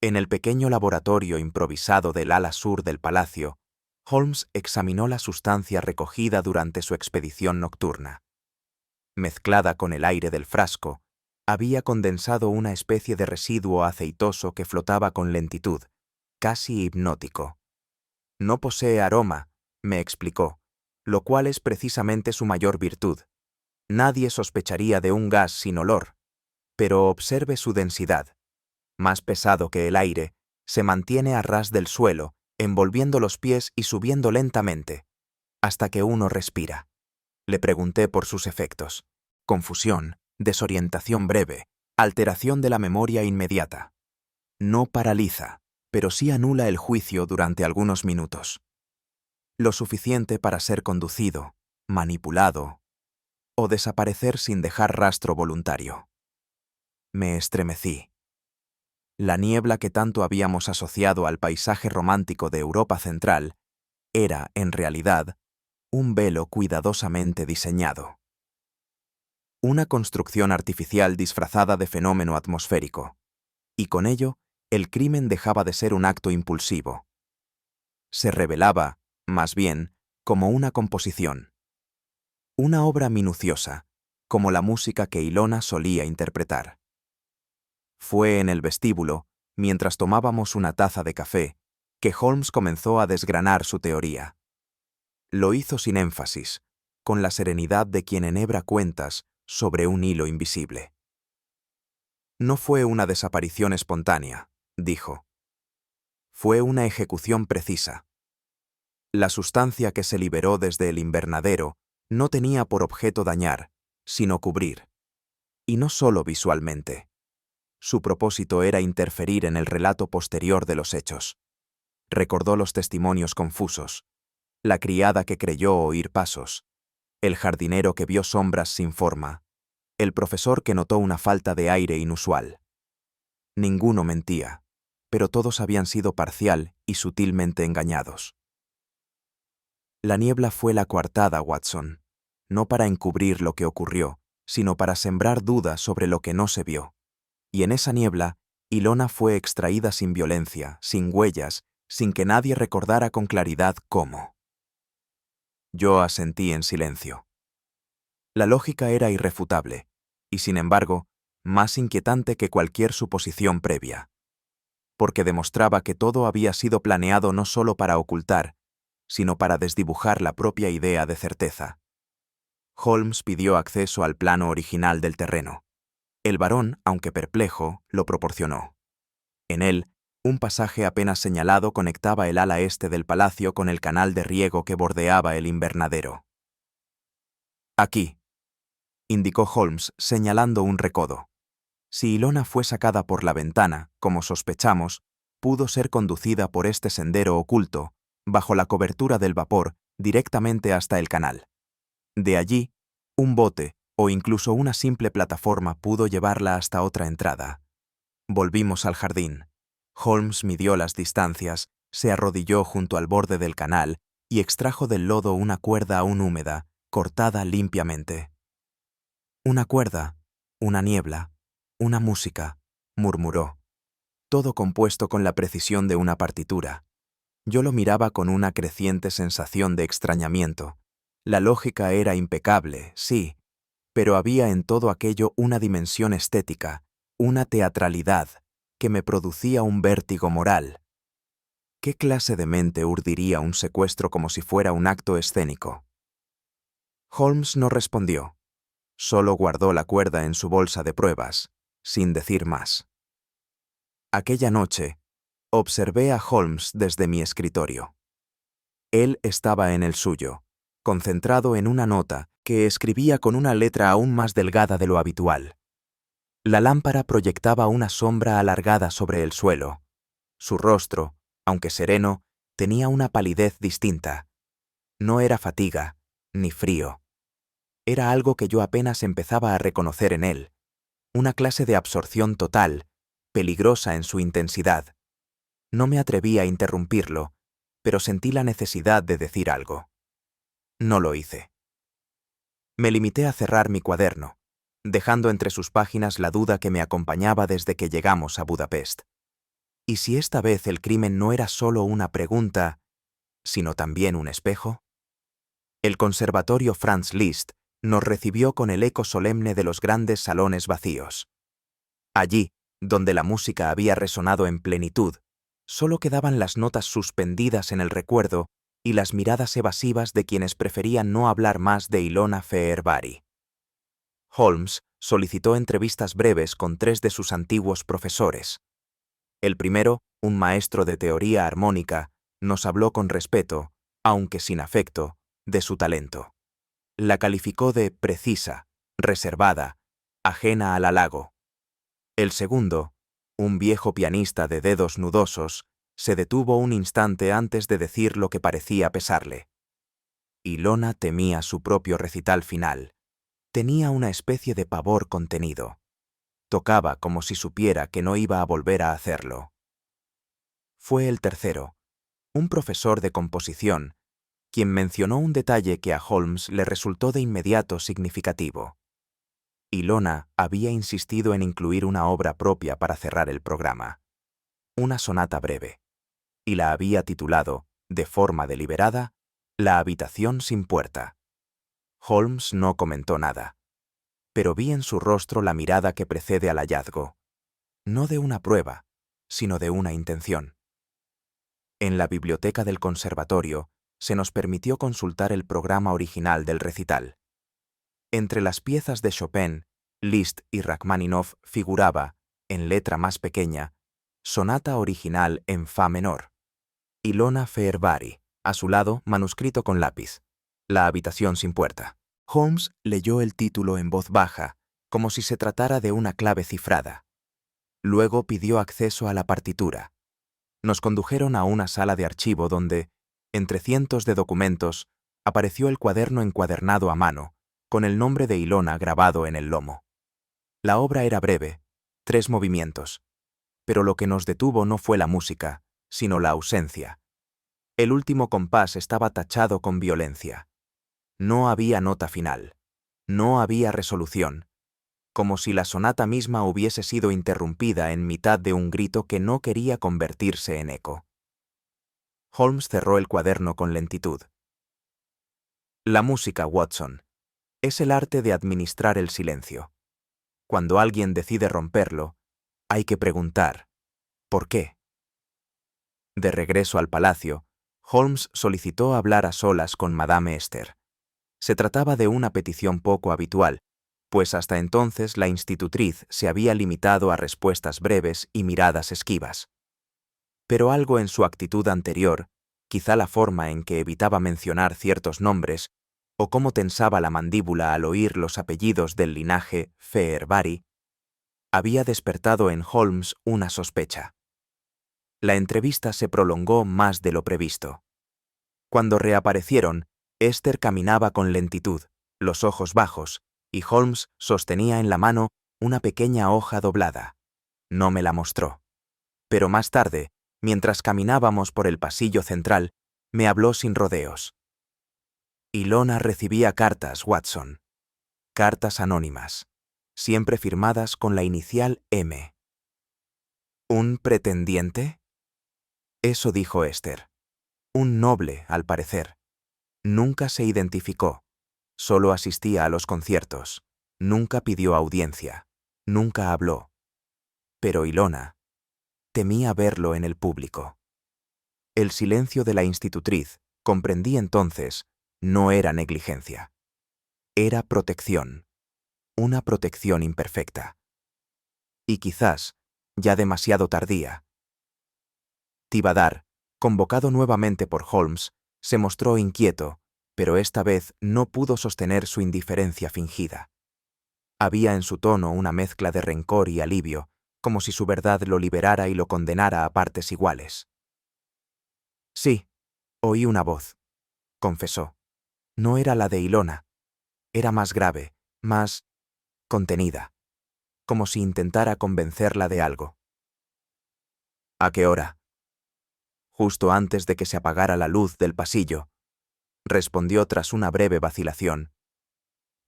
En el pequeño laboratorio improvisado del ala sur del palacio, Holmes examinó la sustancia recogida durante su expedición nocturna. Mezclada con el aire del frasco, había condensado una especie de residuo aceitoso que flotaba con lentitud, casi hipnótico. No posee aroma, me explicó, lo cual es precisamente su mayor virtud. Nadie sospecharía de un gas sin olor, pero observe su densidad. Más pesado que el aire, se mantiene a ras del suelo, envolviendo los pies y subiendo lentamente, hasta que uno respira. Le pregunté por sus efectos. Confusión, desorientación breve, alteración de la memoria inmediata. No paraliza, pero sí anula el juicio durante algunos minutos. Lo suficiente para ser conducido, manipulado o desaparecer sin dejar rastro voluntario. Me estremecí. La niebla que tanto habíamos asociado al paisaje romántico de Europa Central era, en realidad, un velo cuidadosamente diseñado. Una construcción artificial disfrazada de fenómeno atmosférico. Y con ello, el crimen dejaba de ser un acto impulsivo. Se revelaba, más bien, como una composición. Una obra minuciosa, como la música que Ilona solía interpretar. Fue en el vestíbulo, mientras tomábamos una taza de café, que Holmes comenzó a desgranar su teoría. Lo hizo sin énfasis, con la serenidad de quien enhebra cuentas sobre un hilo invisible. No fue una desaparición espontánea, dijo. Fue una ejecución precisa. La sustancia que se liberó desde el invernadero no tenía por objeto dañar, sino cubrir. Y no solo visualmente. Su propósito era interferir en el relato posterior de los hechos. Recordó los testimonios confusos, la criada que creyó oír pasos, el jardinero que vio sombras sin forma, el profesor que notó una falta de aire inusual. Ninguno mentía, pero todos habían sido parcial y sutilmente engañados. La niebla fue la coartada, Watson, no para encubrir lo que ocurrió, sino para sembrar dudas sobre lo que no se vio. Y en esa niebla, Ilona fue extraída sin violencia, sin huellas, sin que nadie recordara con claridad cómo. Yo asentí en silencio. La lógica era irrefutable, y sin embargo, más inquietante que cualquier suposición previa. Porque demostraba que todo había sido planeado no solo para ocultar, sino para desdibujar la propia idea de certeza. Holmes pidió acceso al plano original del terreno. El barón, aunque perplejo, lo proporcionó. En él, un pasaje apenas señalado conectaba el ala este del palacio con el canal de riego que bordeaba el invernadero. Aquí, indicó Holmes señalando un recodo. Si Ilona fue sacada por la ventana, como sospechamos, pudo ser conducida por este sendero oculto, bajo la cobertura del vapor, directamente hasta el canal. De allí, un bote, o incluso una simple plataforma pudo llevarla hasta otra entrada. Volvimos al jardín. Holmes midió las distancias, se arrodilló junto al borde del canal y extrajo del lodo una cuerda aún húmeda, cortada limpiamente. Una cuerda, una niebla, una música, murmuró. Todo compuesto con la precisión de una partitura. Yo lo miraba con una creciente sensación de extrañamiento. La lógica era impecable, sí, Pero había en todo aquello una dimensión estética, una teatralidad, que me producía un vértigo moral. ¿Qué clase de mente urdiría un secuestro como si fuera un acto escénico? Holmes no respondió. Solo guardó la cuerda en su bolsa de pruebas, sin decir más. Aquella noche, observé a Holmes desde mi escritorio. Él estaba en el suyo, concentrado en una nota que escribía con una letra aún más delgada de lo habitual. La lámpara proyectaba una sombra alargada sobre el suelo. Su rostro, aunque sereno, tenía una palidez distinta. No era fatiga, ni frío. Era algo que yo apenas empezaba a reconocer en él, una clase de absorción total, peligrosa en su intensidad. No me atreví a interrumpirlo, pero sentí la necesidad de decir algo. No lo hice. Me limité a cerrar mi cuaderno, dejando entre sus páginas la duda que me acompañaba desde que llegamos a Budapest. ¿Y si esta vez el crimen no era solo una pregunta, sino también un espejo? El conservatorio Franz Liszt nos recibió con el eco solemne de los grandes salones vacíos. Allí, donde la música había resonado en plenitud, solo quedaban las notas suspendidas en el recuerdo y las miradas evasivas de quienes preferían no hablar más de Ilona Fehervari. Holmes solicitó entrevistas breves con 3 de sus antiguos profesores. El primero, un maestro de teoría armónica, nos habló con respeto, aunque sin afecto, de su talento. La calificó de precisa, reservada, ajena al halago. El segundo, un viejo pianista de dedos nudosos, se detuvo un instante antes de decir lo que parecía pesarle. Ilona temía su propio recital final. Tenía una especie de pavor contenido. Tocaba como si supiera que no iba a volver a hacerlo. Fue el tercero, un profesor de composición, quien mencionó un detalle que a Holmes le resultó de inmediato significativo. Ilona había insistido en incluir una obra propia para cerrar el programa, una sonata breve, y la había titulado, de forma deliberada, La habitación sin puerta. Holmes no comentó nada, pero vi en su rostro la mirada que precede al hallazgo, no de una prueba, sino de una intención. En la biblioteca del conservatorio se nos permitió consultar el programa original del recital. Entre las piezas de Chopin, Liszt y Rachmaninoff figuraba, en letra más pequeña, sonata original en fa menor. Ilona Fehervari, a su lado, manuscrito con lápiz. La habitación sin puerta. Holmes leyó el título en voz baja, como si se tratara de una clave cifrada. Luego pidió acceso a la partitura. Nos condujeron a una sala de archivo donde, entre cientos de documentos, apareció el cuaderno encuadernado a mano, con el nombre de Ilona grabado en el lomo. La obra era breve, 3 movimientos, pero lo que nos detuvo no fue la música, sino la ausencia. El último compás estaba tachado con violencia. No había nota final. No había resolución, como si la sonata misma hubiese sido interrumpida en mitad de un grito que no quería convertirse en eco. Holmes cerró el cuaderno con lentitud. La música, Watson, es el arte de administrar el silencio. Cuando alguien decide romperlo, hay que preguntar, ¿por qué? De regreso al palacio, Holmes solicitó hablar a solas con Madame Esther. Se trataba de una petición poco habitual, pues hasta entonces la institutriz se había limitado a respuestas breves y miradas esquivas. Pero algo en su actitud anterior, quizá la forma en que evitaba mencionar ciertos nombres, o cómo tensaba la mandíbula al oír los apellidos del linaje Fehervari, había despertado en Holmes una sospecha. La entrevista se prolongó más de lo previsto. Cuando reaparecieron, Esther caminaba con lentitud, los ojos bajos, y Holmes sostenía en la mano una pequeña hoja doblada. No me la mostró. Pero más tarde, mientras caminábamos por el pasillo central, me habló sin rodeos. Ilona recibía cartas, Watson. Cartas anónimas, siempre firmadas con la inicial M. ¿Un pretendiente? Eso dijo Esther. Un noble, al parecer. Nunca se identificó. Solo asistía a los conciertos. Nunca pidió audiencia, nunca habló. Pero Ilona temía verlo en el público. El silencio de la institutriz, comprendí entonces, no era negligencia. Era protección, una protección imperfecta. Y quizás, ya demasiado tardía. Tivadar, convocado nuevamente por Holmes, se mostró inquieto, pero esta vez no pudo sostener su indiferencia fingida. Había en su tono una mezcla de rencor y alivio, como si su verdad lo liberara y lo condenara a partes iguales. Sí, oí una voz, confesó. No era la de Ilona. Era más grave, más contenida, como si intentara convencerla de algo. ¿A qué hora? Justo antes de que se apagara la luz del pasillo, respondió tras una breve vacilación.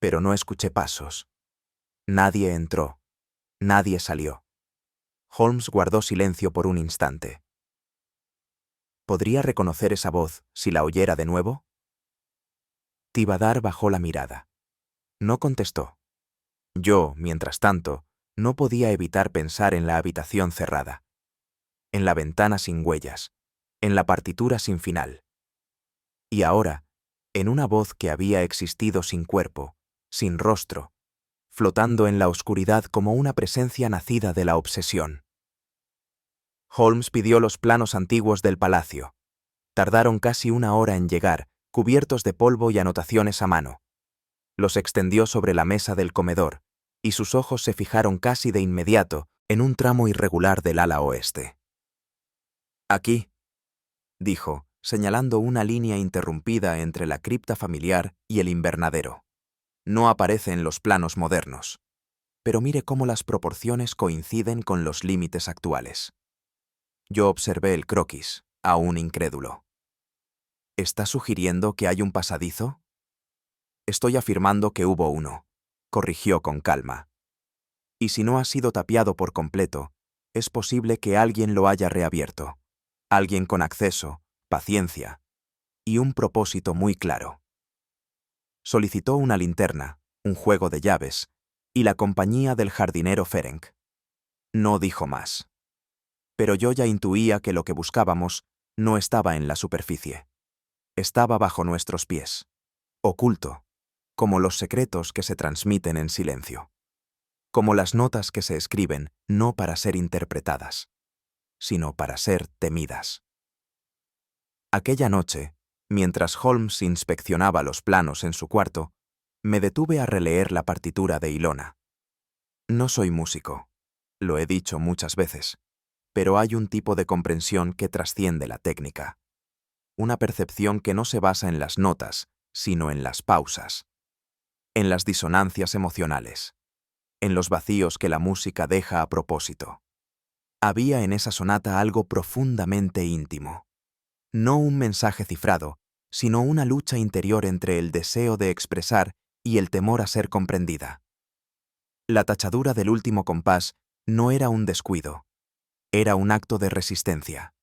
Pero no escuché pasos. Nadie entró. Nadie salió. Holmes guardó silencio por un instante. ¿Podría reconocer esa voz si la oyera de nuevo? Tivadar bajó la mirada. No contestó. Yo, mientras tanto, no podía evitar pensar en la habitación cerrada, en la ventana sin huellas, en la partitura sin final. Y ahora, en una voz que había existido sin cuerpo, sin rostro, flotando en la oscuridad como una presencia nacida de la obsesión. Holmes pidió los planos antiguos del palacio. Tardaron casi una hora en llegar, cubiertos de polvo y anotaciones a mano. Los extendió sobre la mesa del comedor, y sus ojos se fijaron casi de inmediato en un tramo irregular del ala oeste. Aquí, dijo, señalando una línea interrumpida entre la cripta familiar y el invernadero. No aparece en los planos modernos, pero mire cómo las proporciones coinciden con los límites actuales. Yo observé el croquis, aún incrédulo. ¿Está sugiriendo que hay un pasadizo? Estoy afirmando que hubo uno, corrigió con calma. Y si no ha sido tapiado por completo, es posible que alguien lo haya reabierto. Alguien con acceso, paciencia y un propósito muy claro. Solicitó una linterna, un juego de llaves y la compañía del jardinero Ferenc. No dijo más. Pero yo ya intuía que lo que buscábamos no estaba en la superficie. Estaba bajo nuestros pies, oculto, como los secretos que se transmiten en silencio, como las notas que se escriben no para ser interpretadas, sino para ser temidas. Aquella noche, mientras Holmes inspeccionaba los planos en su cuarto, me detuve a releer la partitura de Ilona. No soy músico, lo he dicho muchas veces, pero hay un tipo de comprensión que trasciende la técnica. Una percepción que no se basa en las notas, sino en las pausas, en las disonancias emocionales, en los vacíos que la música deja a propósito. Había en esa sonata algo profundamente íntimo. No un mensaje cifrado, sino una lucha interior entre el deseo de expresar y el temor a ser comprendida. La tachadura del último compás no era un descuido, era un acto de resistencia,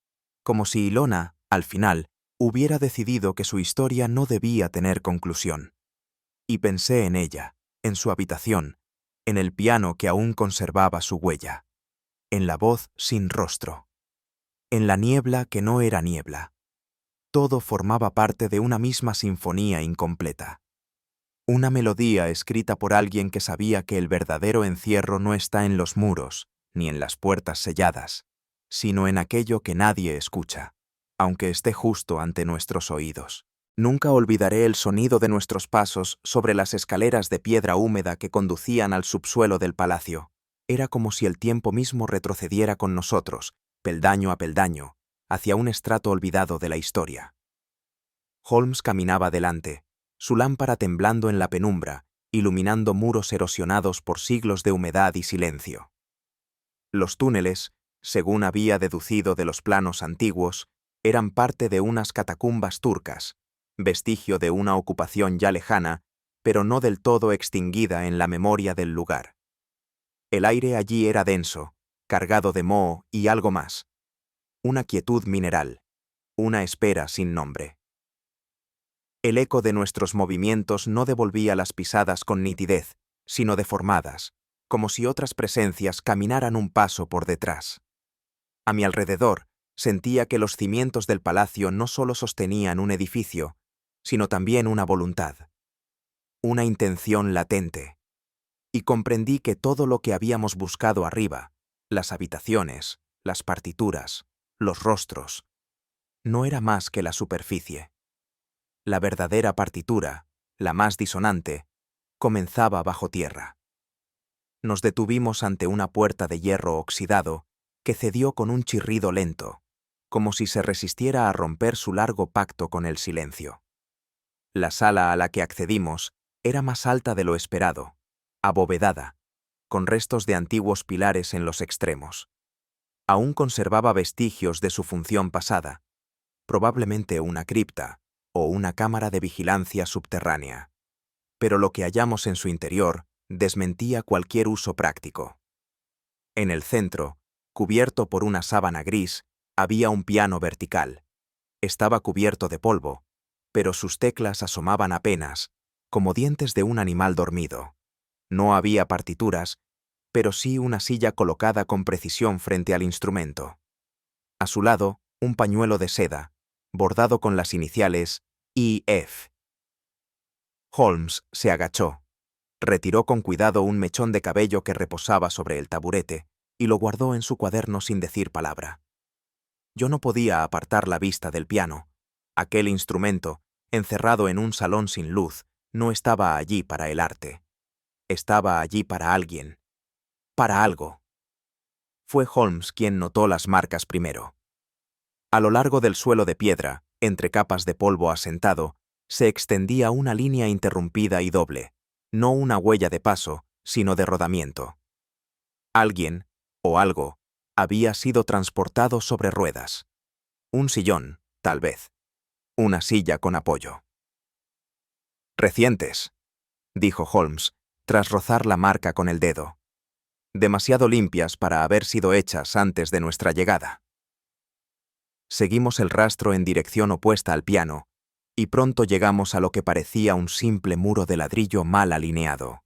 como si Ilona, al final, hubiera decidido que su historia no debía tener conclusión. Y pensé en ella, en su habitación, en el piano que aún conservaba su huella, en la voz sin rostro, en la niebla que no era niebla. Todo formaba parte de una misma sinfonía incompleta. Una melodía escrita por alguien que sabía que el verdadero encierro no está en los muros, ni en las puertas selladas, sino en aquello que nadie escucha, aunque esté justo ante nuestros oídos. Nunca olvidaré el sonido de nuestros pasos sobre las escaleras de piedra húmeda que conducían al subsuelo del palacio. Era como si el tiempo mismo retrocediera con nosotros, peldaño a peldaño, hacia un estrato olvidado de la historia. Holmes caminaba delante, su lámpara temblando en la penumbra, iluminando muros erosionados por siglos de humedad y silencio. Los túneles, según había deducido de los planos antiguos, eran parte de unas catacumbas turcas, vestigio de una ocupación ya lejana, pero no del todo extinguida en la memoria del lugar. El aire allí era denso, cargado de moho y algo más. Una quietud mineral, una espera sin nombre. El eco de nuestros movimientos no devolvía las pisadas con nitidez, sino deformadas, como si otras presencias caminaran un paso por detrás. A mi alrededor, sentía que los cimientos del palacio no solo sostenían un edificio, sino también una voluntad, una intención latente. Y comprendí que todo lo que habíamos buscado arriba, las habitaciones, las partituras, los rostros, no era más que la superficie. La verdadera partitura, la más disonante, comenzaba bajo tierra. Nos detuvimos ante una puerta de hierro oxidado que cedió con un chirrido lento, como si se resistiera a romper su largo pacto con el silencio. La sala a la que accedimos era más alta de lo esperado, abovedada, con restos de antiguos pilares en los extremos. Aún conservaba vestigios de su función pasada, probablemente una cripta o una cámara de vigilancia subterránea. Pero lo que hallamos en su interior desmentía cualquier uso práctico. En el centro, cubierto por una sábana gris, había un piano vertical. Estaba cubierto de polvo, pero sus teclas asomaban apenas, como dientes de un animal dormido. No había partituras, pero sí una silla colocada con precisión frente al instrumento. A su lado, un pañuelo de seda, bordado con las iniciales I.F. Holmes se agachó, retiró con cuidado un mechón de cabello que reposaba sobre el taburete y lo guardó en su cuaderno sin decir palabra. Yo no podía apartar la vista del piano. Aquel instrumento, encerrado en un salón sin luz, no estaba allí para el arte. Estaba allí para alguien, para algo. Fue Holmes quien notó las marcas primero. A lo largo del suelo de piedra, entre capas de polvo asentado, se extendía una línea interrumpida y doble, no una huella de paso, sino de rodamiento. Alguien, o algo, había sido transportado sobre ruedas. Un sillón, tal vez. Una silla con apoyo. «Recientes», dijo Holmes, tras rozar la marca con el dedo. «Demasiado limpias para haber sido hechas antes de nuestra llegada». Seguimos el rastro en dirección opuesta al piano, y pronto llegamos a lo que parecía un simple muro de ladrillo mal alineado.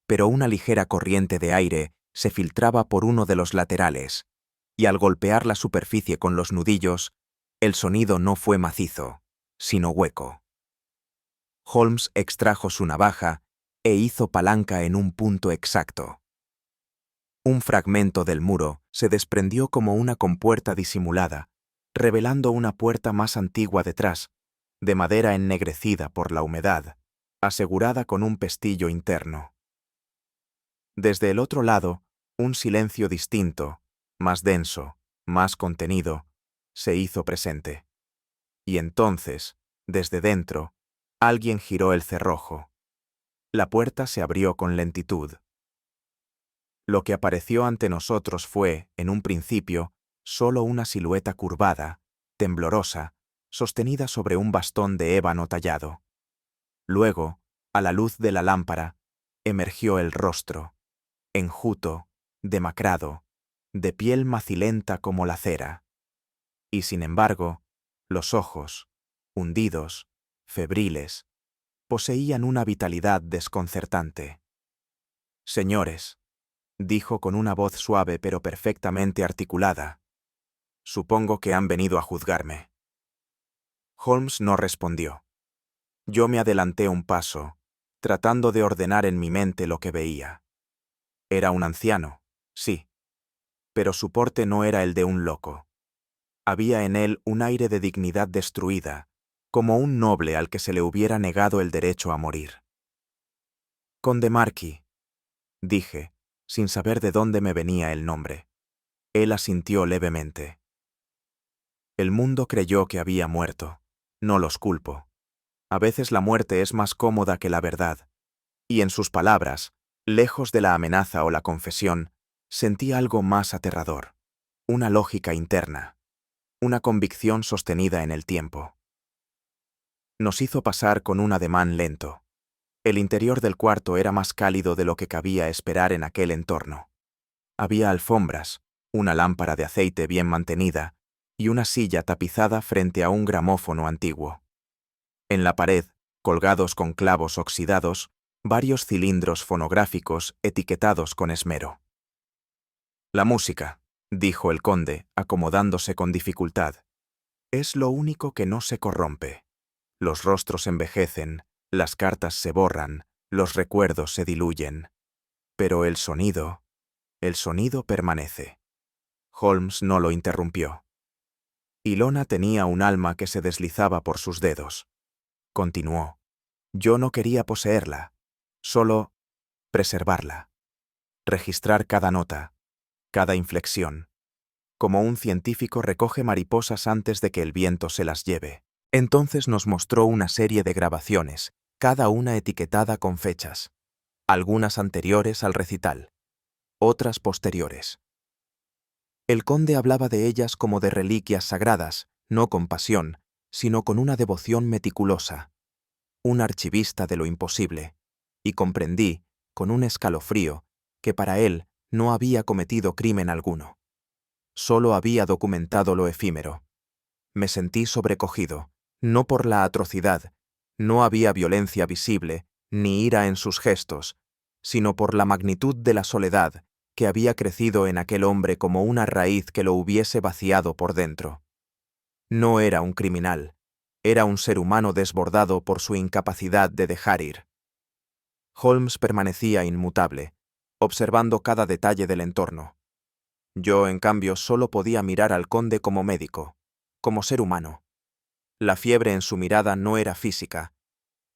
Pero una ligera corriente de aire se filtraba por uno de los laterales, y al golpear la superficie con los nudillos, el sonido no fue macizo, sino hueco. Holmes extrajo su navaja e hizo palanca en un punto exacto. Un fragmento del muro se desprendió como una compuerta disimulada, revelando una puerta más antigua detrás, de madera ennegrecida por la humedad, asegurada con un pestillo interno. Desde el otro lado, un silencio distinto, más denso, más contenido, se hizo presente. Y entonces, desde dentro, alguien giró el cerrojo. La puerta se abrió con lentitud. Lo que apareció ante nosotros fue, en un principio, solo una silueta curvada, temblorosa, sostenida sobre un bastón de ébano tallado. Luego, a la luz de la lámpara, emergió el rostro, enjuto, demacrado, de piel macilenta como la cera. Y sin embargo, los ojos, hundidos, febriles, poseían una vitalidad desconcertante. «Señores», dijo con una voz suave pero perfectamente articulada, «supongo que han venido a juzgarme». Holmes no respondió. Yo me adelanté un paso, tratando de ordenar en mi mente lo que veía. Era un anciano, sí, pero su porte no era el de un loco. Había en él un aire de dignidad destruida, como un noble al que se le hubiera negado el derecho a morir. «Conde Marquis», dije, sin saber de dónde me venía el nombre. Él asintió levemente. El mundo creyó que había muerto. No los culpo. A veces la muerte es más cómoda que la verdad. Y en sus palabras, lejos de la amenaza o la confesión, sentí algo más aterrador. Una lógica interna. Una convicción sostenida en el tiempo. Nos hizo pasar con un ademán lento. El interior del cuarto era más cálido de lo que cabía esperar en aquel entorno. Había alfombras, una lámpara de aceite bien mantenida y una silla tapizada frente a un gramófono antiguo. En la pared, colgados con clavos oxidados, varios cilindros fonográficos etiquetados con esmero. La música, dijo el conde, acomodándose con dificultad, es lo único que no se corrompe. Los rostros envejecen, las cartas se borran, los recuerdos se diluyen. Pero el sonido permanece. Holmes no lo interrumpió. Ilona tenía un alma que se deslizaba por sus dedos. Continuó. Yo no quería poseerla, solo preservarla. Registrar cada nota, cada inflexión. Como un científico recoge mariposas antes de que el viento se las lleve. Entonces nos mostró una serie de grabaciones, cada una etiquetada con fechas. Algunas anteriores al recital, otras posteriores. El conde hablaba de ellas como de reliquias sagradas, no con pasión, sino con una devoción meticulosa. Un archivista de lo imposible, y comprendí, con un escalofrío, que para él no había cometido crimen alguno. Solo había documentado lo efímero. Me sentí sobrecogido, no por la atrocidad, no había violencia visible, ni ira en sus gestos, sino por la magnitud de la soledad que había crecido en aquel hombre como una raíz que lo hubiese vaciado por dentro. No era un criminal, era un ser humano desbordado por su incapacidad de dejar ir. Holmes permanecía inmutable, observando cada detalle del entorno. Yo, en cambio, solo podía mirar al conde como médico, como ser humano. La fiebre en su mirada no era física,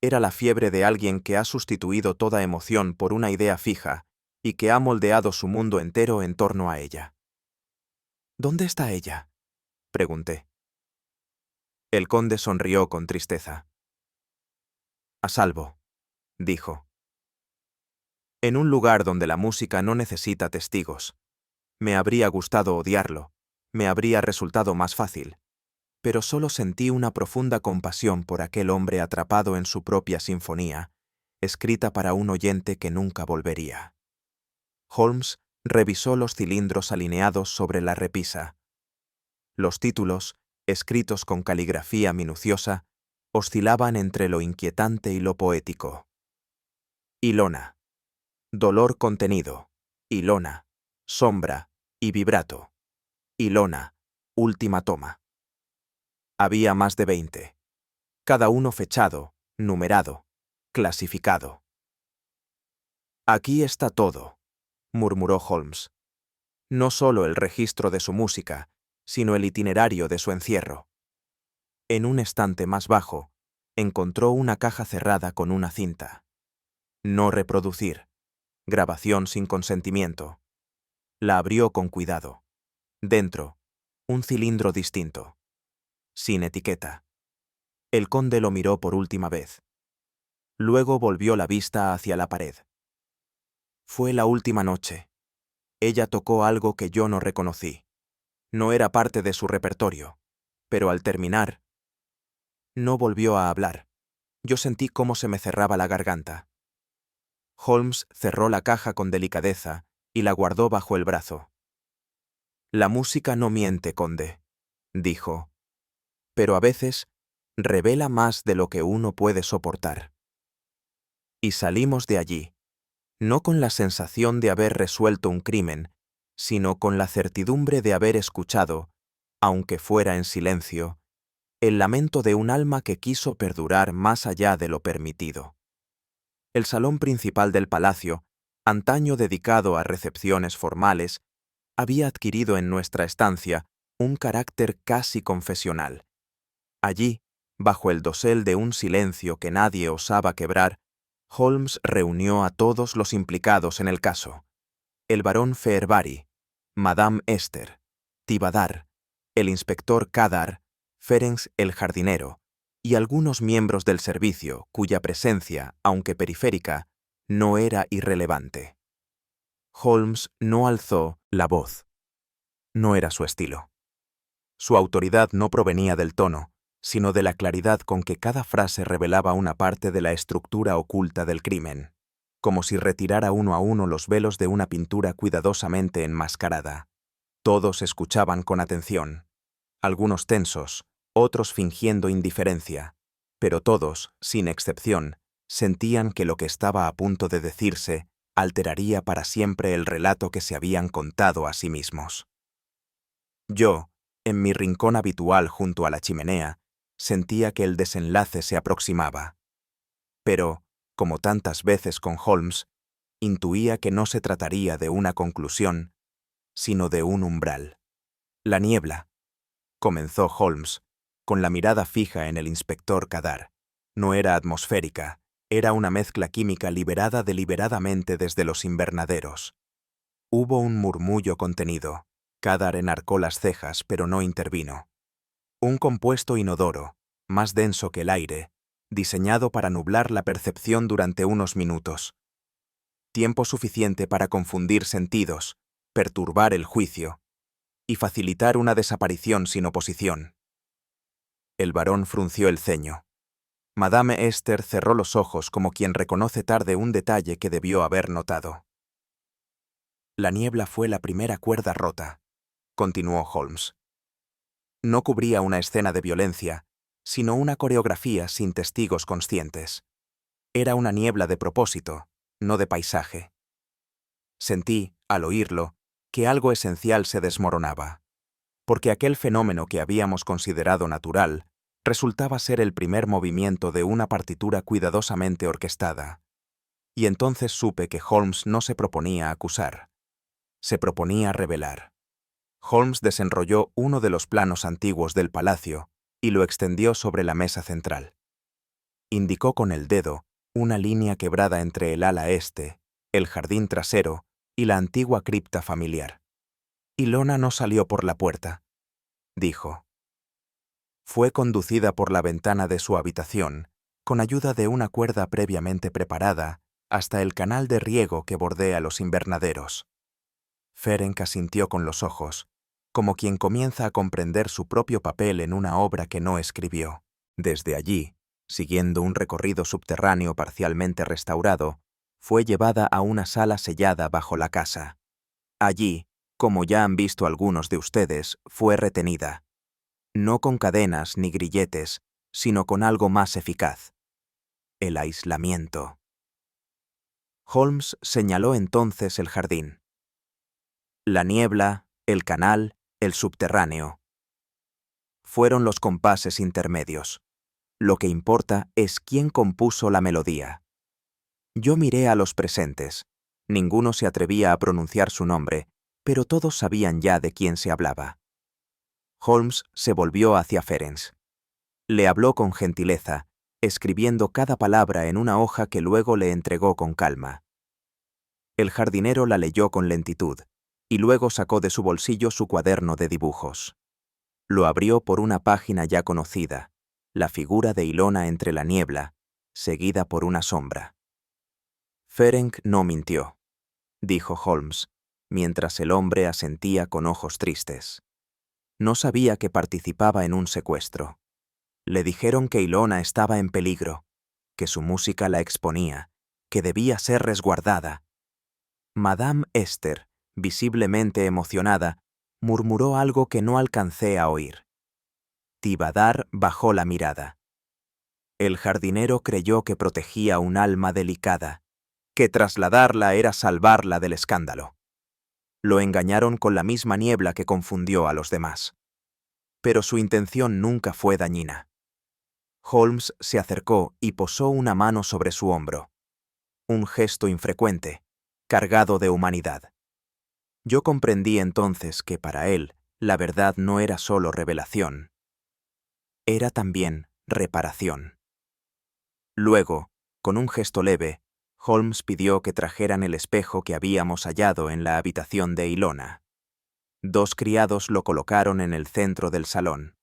era la fiebre de alguien que ha sustituido toda emoción por una idea fija y que ha moldeado su mundo entero en torno a ella. ¿Dónde está ella?, pregunté. El conde sonrió con tristeza. A salvo, dijo. En un lugar donde la música no necesita testigos. Me habría gustado odiarlo, me habría resultado más fácil, pero solo sentí una profunda compasión por aquel hombre atrapado en su propia sinfonía, escrita para un oyente que nunca volvería. Holmes revisó los cilindros alineados sobre la repisa. Los títulos, escritos con caligrafía minuciosa, oscilaban entre lo inquietante y lo poético. Ilona. Dolor contenido. Ilona. Sombra y vibrato. Ilona. Última toma. Había más de 20. Cada uno fechado, numerado, clasificado. Aquí está todo, murmuró Holmes. No solo el registro de su música, sino el itinerario de su encierro. En un estante más bajo, encontró una caja cerrada con una cinta. No reproducir. Grabación sin consentimiento. La abrió con cuidado. Dentro, un cilindro distinto. Sin etiqueta. El conde lo miró por última vez. Luego volvió la vista hacia la pared. Fue la última noche. Ella tocó algo que yo no reconocí. No era parte de su repertorio, pero al terminar, no volvió a hablar. Yo sentí cómo se me cerraba la garganta. Holmes cerró la caja con delicadeza y la guardó bajo el brazo. La música no miente, conde, dijo, pero a veces revela más de lo que uno puede soportar. Y salimos de allí, no con la sensación de haber resuelto un crimen, sino con la certidumbre de haber escuchado, aunque fuera en silencio, el lamento de un alma que quiso perdurar más allá de lo permitido. El salón principal del palacio, antaño dedicado a recepciones formales, había adquirido en nuestra estancia un carácter casi confesional. Allí, bajo el dosel de un silencio que nadie osaba quebrar, Holmes reunió a todos los implicados en el caso. El barón Fairbury, Madame Esther, Tivadar, el inspector Cadar, Ferenc el jardinero, y algunos miembros del servicio cuya presencia, aunque periférica, no era irrelevante. Holmes no alzó la voz. No era su estilo. Su autoridad no provenía del tono, sino de la claridad con que cada frase revelaba una parte de la estructura oculta del crimen, como si retirara uno a uno los velos de una pintura cuidadosamente enmascarada. Todos escuchaban con atención, algunos tensos, otros fingiendo indiferencia, pero todos, sin excepción, Sentían que lo que estaba a punto de decirse alteraría para siempre el relato que se habían contado a sí mismos. Yo, en mi rincón habitual junto a la chimenea, sentía que el desenlace se aproximaba. Pero, como tantas veces con Holmes, intuía que no se trataría de una conclusión, sino de un umbral. La niebla, comenzó Holmes, con la mirada fija en el inspector Kadar. No era atmosférica, era una mezcla química liberada deliberadamente desde los invernaderos. Hubo un murmullo contenido. Kadar enarcó las cejas, pero no intervino. Un compuesto inodoro, más denso que el aire, diseñado para nublar la percepción durante unos minutos. Tiempo suficiente para confundir sentidos, perturbar el juicio y facilitar una desaparición sin oposición. El barón frunció el ceño. Madame Esther cerró los ojos como quien reconoce tarde un detalle que debió haber notado. La niebla fue la primera cuerda rota, continuó Holmes. No cubría una escena de violencia, sino una coreografía sin testigos conscientes. Era una niebla de propósito, no de paisaje. Sentí, al oírlo, que algo esencial se desmoronaba, porque aquel fenómeno que habíamos considerado natural resultaba ser el primer movimiento de una partitura cuidadosamente orquestada. Y entonces supe que Holmes no se proponía acusar, se proponía revelar. Holmes desenrolló uno de los planos antiguos del palacio y lo extendió sobre la mesa central. Indicó con el dedo una línea quebrada entre el ala este, el jardín trasero y la antigua cripta familiar. Ilona no salió por la puerta, dijo. Fue conducida por la ventana de su habitación, con ayuda de una cuerda previamente preparada, hasta el canal de riego que bordea los invernaderos. Ferenc asintió con los ojos, como quien comienza a comprender su propio papel en una obra que no escribió. Desde allí, siguiendo un recorrido subterráneo parcialmente restaurado, fue llevada a una sala sellada bajo la casa. Allí, como ya han visto algunos de ustedes, fue retenida. No con cadenas ni grilletes, sino con algo más eficaz: el aislamiento. Holmes señaló entonces el jardín. La niebla, el canal, el subterráneo. Fueron los compases intermedios. Lo que importa es quién compuso la melodía. Yo miré a los presentes. Ninguno se atrevía a pronunciar su nombre, pero todos sabían ya de quién se hablaba. Holmes se volvió hacia Ferenc. Le habló con gentileza, escribiendo cada palabra en una hoja que luego le entregó con calma. El jardinero la leyó con lentitud, y luego sacó de su bolsillo su cuaderno de dibujos. Lo abrió por una página ya conocida, la figura de Ilona entre la niebla, seguida por una sombra. Ferenc no mintió, dijo Holmes, mientras el hombre asentía con ojos tristes. No sabía que participaba en un secuestro. Le dijeron que Ilona estaba en peligro, que su música la exponía, que debía ser resguardada. Madame Esther, visiblemente emocionada, murmuró algo que no alcancé a oír. Tivadar bajó la mirada. El jardinero creyó que protegía un alma delicada, que trasladarla era salvarla del escándalo. Lo engañaron con la misma niebla que confundió a los demás. Pero su intención nunca fue dañina. Holmes se acercó y posó una mano sobre su hombro. Un gesto infrecuente, cargado de humanidad. Yo comprendí entonces que para él la verdad no era solo revelación, era también reparación. Luego, con un gesto leve, Holmes pidió que trajeran el espejo que habíamos hallado en la habitación de Ilona. 2 criados lo colocaron en el centro del salón.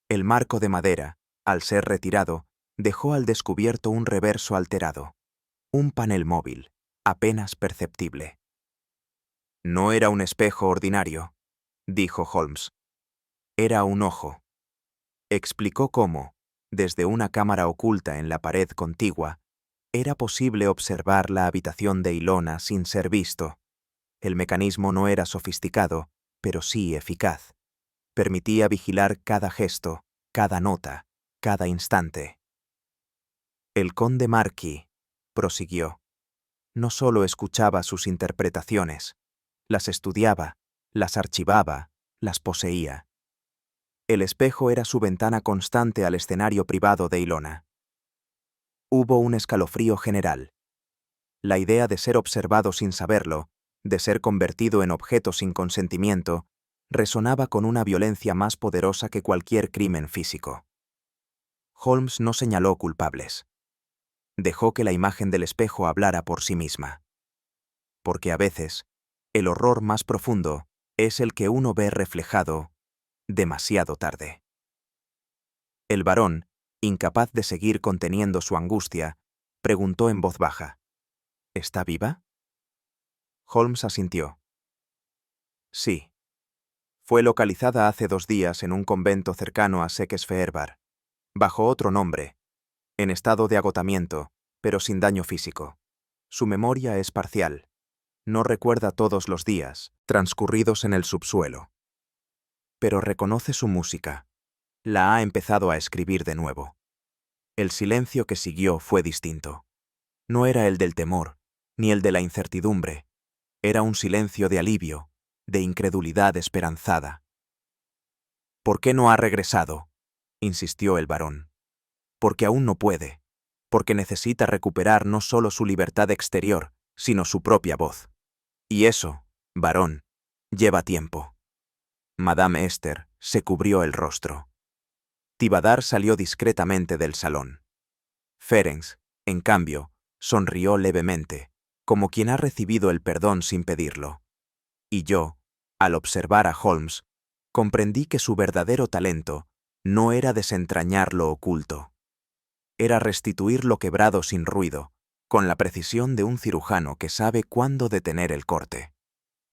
El marco de madera, al ser retirado, dejó al descubierto un reverso alterado, un panel móvil, apenas perceptible. No era un espejo ordinario, dijo Holmes. Era un ojo. Explicó cómo, desde una cámara oculta en la pared contigua, era posible observar la habitación de Ilona sin ser visto. El mecanismo no era sofisticado, pero sí eficaz. Permitía vigilar cada gesto, cada nota, cada instante. El conde Marquis, prosiguió, no solo escuchaba sus interpretaciones, las estudiaba, las archivaba, las poseía. El espejo era su ventana constante al escenario privado de Ilona. Hubo un escalofrío general. La idea de ser observado sin saberlo, de ser convertido en objeto sin consentimiento, resonaba con una violencia más poderosa que cualquier crimen físico. Holmes no señaló culpables. Dejó que la imagen del espejo hablara por sí misma. Porque a veces, el horror más profundo es el que uno ve reflejado demasiado tarde. El barón, incapaz de seguir conteniendo su angustia, preguntó en voz baja: ¿Está viva? Holmes asintió. Sí. Fue localizada hace 2 días en un convento cercano a Shakespeare, bajo otro nombre, en estado de agotamiento, pero sin daño físico. Su memoria es parcial. No recuerda todos los días transcurridos en el subsuelo. Pero reconoce su música. La ha empezado a escribir de nuevo. El silencio que siguió fue distinto. No era el del temor, ni el de la incertidumbre. Era un silencio de alivio, de incredulidad esperanzada. ¿Por qué no ha regresado?, insistió el barón. Porque aún no puede. Porque necesita recuperar no solo su libertad exterior, sino su propia voz. Y eso, barón, lleva tiempo. Madame Esther se cubrió el rostro. Tivadar salió discretamente del salón. Ferenc, en cambio, sonrió levemente, como quien ha recibido el perdón sin pedirlo. Y yo, al observar a Holmes, comprendí que su verdadero talento no era desentrañar lo oculto. Era restituir lo quebrado sin ruido, con la precisión de un cirujano que sabe cuándo detener el corte.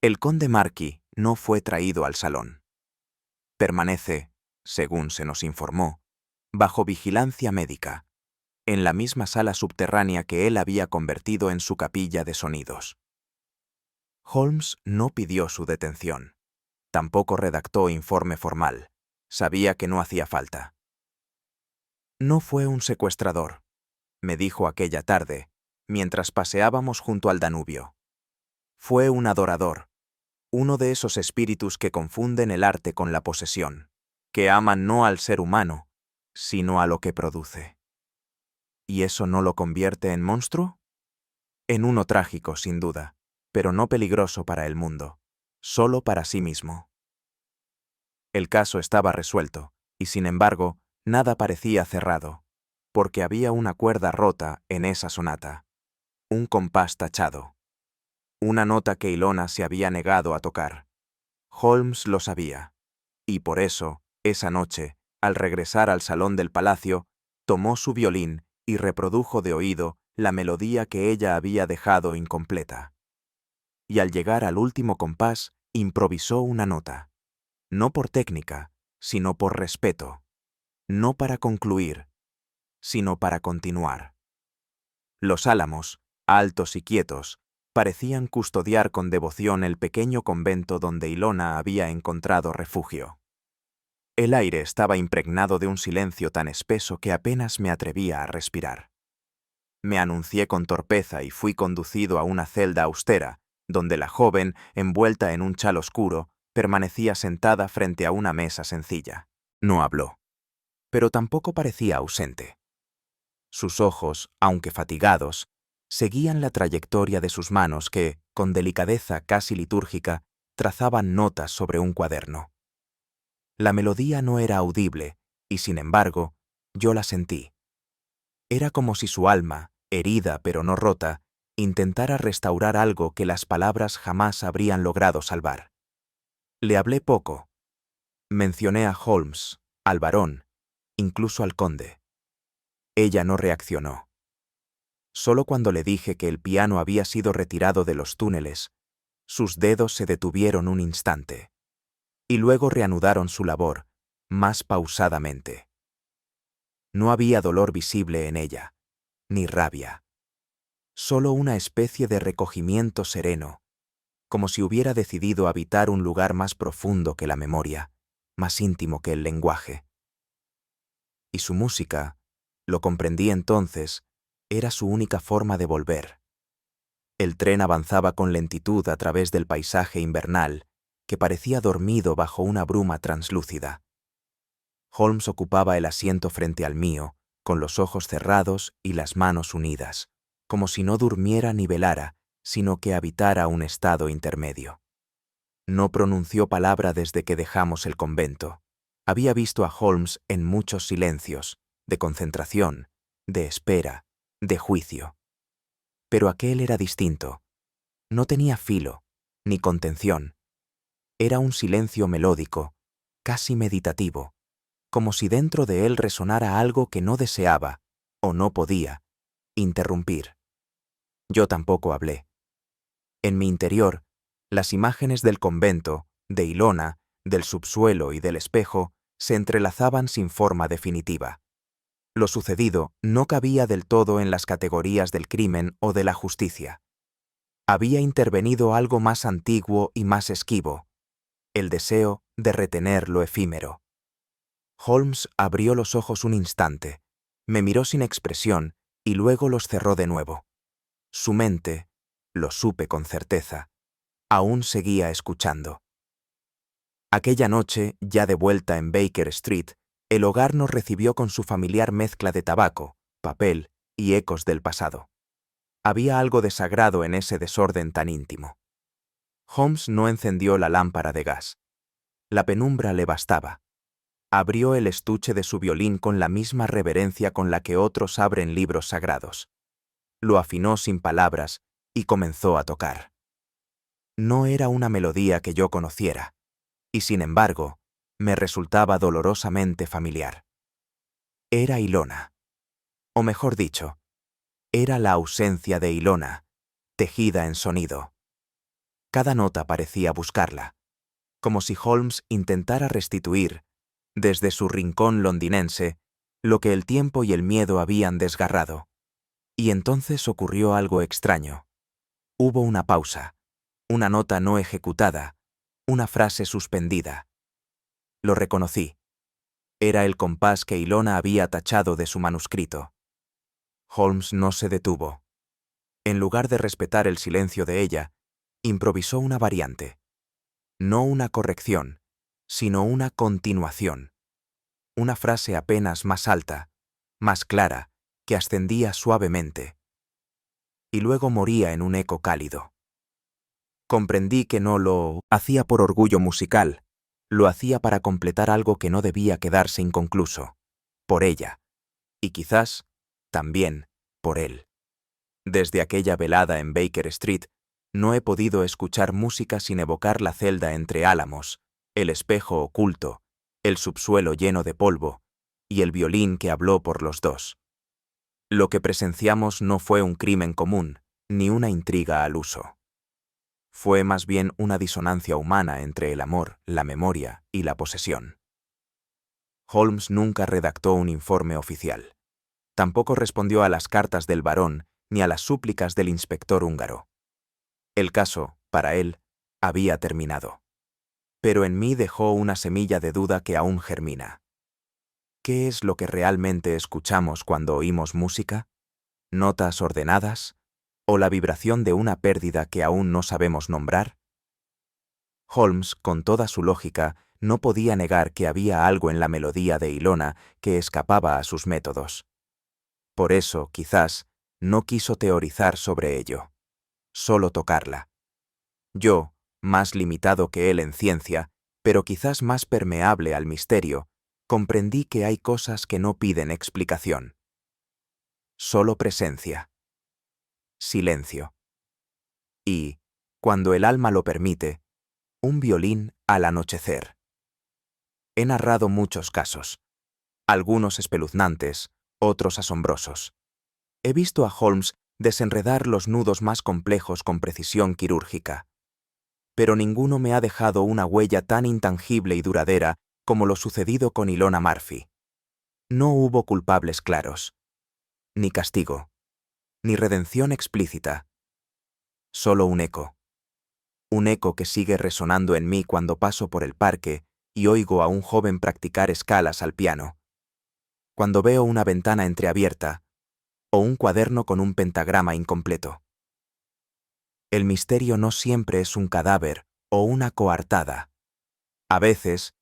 El conde Marquis no fue traído al salón. Permanece, según se nos informó, bajo vigilancia médica, en la misma sala subterránea que él había convertido en su capilla de sonidos. Holmes no pidió su detención. Tampoco redactó informe formal. Sabía que no hacía falta. No fue un secuestrador, me dijo aquella tarde, mientras paseábamos junto al Danubio. Fue un adorador, uno de esos espíritus que confunden el arte con la posesión, que aman no al ser humano, sino a lo que produce. ¿Y eso no lo convierte en monstruo? En uno trágico, sin duda, pero no peligroso para el mundo, solo para sí mismo. El caso estaba resuelto, y sin embargo, nada parecía cerrado, porque había una cuerda rota en esa sonata, un compás tachado, una nota que Ilona se había negado a tocar. Holmes lo sabía, y por eso, esa noche, al regresar al salón del palacio, tomó su violín y reprodujo de oído la melodía que ella había dejado incompleta. Y al llegar al último compás, improvisó una nota. No por técnica, sino por respeto. No para concluir, sino para continuar. Los álamos, altos y quietos, parecían custodiar con devoción el pequeño convento donde Ilona había encontrado refugio. El aire estaba impregnado de un silencio tan espeso que apenas me atrevía a respirar. Me anuncié con torpeza y fui conducido a una celda austera, donde la joven, envuelta en un chal oscuro, permanecía sentada frente a una mesa sencilla. No habló, pero tampoco parecía ausente. Sus ojos, aunque fatigados, seguían la trayectoria de sus manos que, con delicadeza casi litúrgica, trazaban notas sobre un cuaderno. La melodía no era audible, y sin embargo, yo la sentí. Era como si su alma, herida pero no rota, intentara restaurar algo que las palabras jamás habrían logrado salvar. Le hablé poco. Mencioné a Holmes, al barón, incluso al conde. Ella no reaccionó. Solo cuando le dije que el piano había sido retirado de los túneles, sus dedos se detuvieron un instante, y luego reanudaron su labor, más pausadamente. No había dolor visible en ella, ni rabia. Solo una especie de recogimiento sereno, como si hubiera decidido habitar un lugar más profundo que la memoria, más íntimo que el lenguaje. Y su música, lo comprendí entonces, Era su única forma de volver. El tren avanzaba con lentitud a través del paisaje invernal, que parecía dormido bajo una bruma translúcida. Holmes ocupaba el asiento frente al mío, con los ojos cerrados y las manos unidas, como si no durmiera ni velara, sino que habitara un estado intermedio. No pronunció palabra desde que dejamos el convento. Había visto a Holmes en muchos silencios, de concentración, de espera, de juicio. Pero aquel era distinto. No tenía filo, ni contención. Era un silencio melódico, casi meditativo, como si dentro de él resonara algo que no deseaba, o no podía, interrumpir. Yo tampoco hablé. En mi interior, las imágenes del convento, de Ilona, del subsuelo y del espejo se entrelazaban sin forma definitiva. Lo sucedido no cabía del todo en las categorías del crimen o de la justicia. Había intervenido algo más antiguo y más esquivo, el deseo de retener lo efímero. Holmes abrió los ojos un instante, me miró sin expresión y luego los cerró de nuevo. Su mente, lo supe con certeza, aún seguía escuchando. Aquella noche, ya de vuelta en Baker Street, el hogar nos recibió con su familiar mezcla de tabaco, papel y ecos del pasado. Había algo de sagrado en ese desorden tan íntimo. Holmes no encendió la lámpara de gas. La penumbra le bastaba. Abrió el estuche de su violín con la misma reverencia con la que otros abren libros sagrados. Lo afinó sin palabras y comenzó a tocar. No era una melodía que yo conociera, y sin embargo, me resultaba dolorosamente familiar. Era Ilona. O mejor dicho, era la ausencia de Ilona, tejida en sonido. Cada nota parecía buscarla, como si Holmes intentara restituir, desde su rincón londinense, lo que el tiempo y el miedo habían desgarrado. Y entonces ocurrió algo extraño. Hubo una pausa, una nota no ejecutada, una frase suspendida. Lo reconocí. Era el compás que Ilona había tachado de su manuscrito. Holmes no se detuvo. En lugar de respetar el silencio de ella, improvisó una variante. No una corrección, sino una continuación. Una frase apenas más alta, más clara, que ascendía suavemente. Y luego moría en un eco cálido. Comprendí que no lo hacía por orgullo musical, lo hacía para completar algo que no debía quedarse inconcluso, por ella, y quizás, también, por él. Desde aquella velada en Baker Street, no he podido escuchar música sin evocar la celda entre álamos, el espejo oculto, el subsuelo lleno de polvo, y el violín que habló por los dos. Lo que presenciamos no fue un crimen común, ni una intriga al uso. Fue más bien una disonancia humana entre el amor, la memoria y la posesión. Holmes nunca redactó un informe oficial. Tampoco respondió a las cartas del barón ni a las súplicas del inspector húngaro. El caso, para él, había terminado. Pero en mí dejó una semilla de duda que aún germina. ¿Qué es lo que realmente escuchamos cuando oímos música? ¿Notas ordenadas? ¿O la vibración de una pérdida que aún no sabemos nombrar? Holmes, con toda su lógica, no podía negar que había algo en la melodía de Ilona que escapaba a sus métodos. Por eso, quizás, no quiso teorizar sobre ello. Solo tocarla. Yo, más limitado que él en ciencia, pero quizás más permeable al misterio, comprendí que hay cosas que no piden explicación. Solo presencia. Silencio. Y, cuando el alma lo permite, un violín al anochecer. He narrado muchos casos, algunos espeluznantes, otros asombrosos. He visto a Holmes desenredar los nudos más complejos con precisión quirúrgica. Pero ninguno me ha dejado una huella tan intangible y duradera como lo sucedido con Ilona Murphy. No hubo culpables claros, ni castigo, ni redención explícita. Solo un eco que sigue resonando en mí cuando paso por el parque y oigo a un joven practicar escalas al piano. Cuando veo una ventana entreabierta, o un cuaderno con un pentagrama incompleto. El misterio no siempre es un cadáver o una coartada. A veces,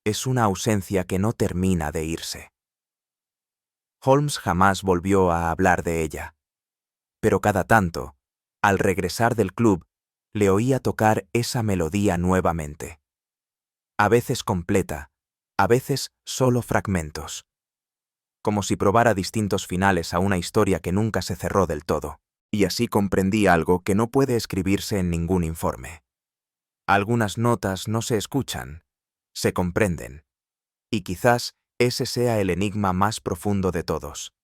es una ausencia que no termina de irse. Holmes jamás volvió a hablar de ella. Pero cada tanto, al regresar del club, le oía tocar esa melodía nuevamente. A veces completa, a veces solo fragmentos. Como si probara distintos finales a una historia que nunca se cerró del todo. Y así comprendí algo que no puede escribirse en ningún informe. Algunas notas no se escuchan, se comprenden. Y quizás ese sea el enigma más profundo de todos.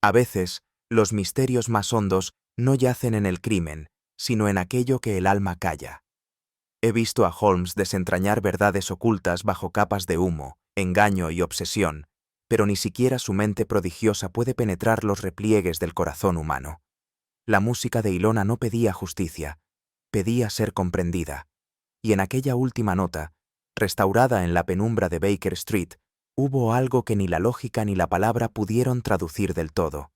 A veces, los misterios más hondos no yacen en el crimen, sino en aquello que el alma calla. He visto a Holmes desentrañar verdades ocultas bajo capas de humo, engaño y obsesión, pero ni siquiera su mente prodigiosa puede penetrar los repliegues del corazón humano. La música de Ilona no pedía justicia, pedía ser comprendida. Y en aquella última nota, restaurada en la penumbra de Baker Street, hubo algo que ni la lógica ni la palabra pudieron traducir del todo.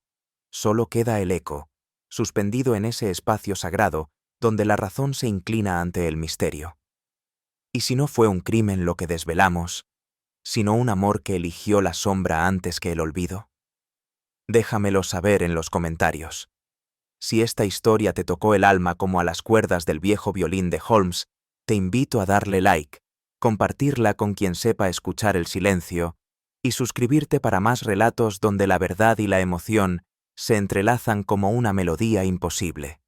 Solo queda el eco, suspendido en ese espacio sagrado donde la razón se inclina ante el misterio. ¿Y si no fue un crimen lo que desvelamos, sino un amor que eligió la sombra antes que el olvido? Déjamelo saber en los comentarios. Si esta historia te tocó el alma como a las cuerdas del viejo violín de Holmes, te invito a darle like, compartirla con quien sepa escuchar el silencio y suscribirte para más relatos donde la verdad y la emoción se entrelazan como una melodía imposible.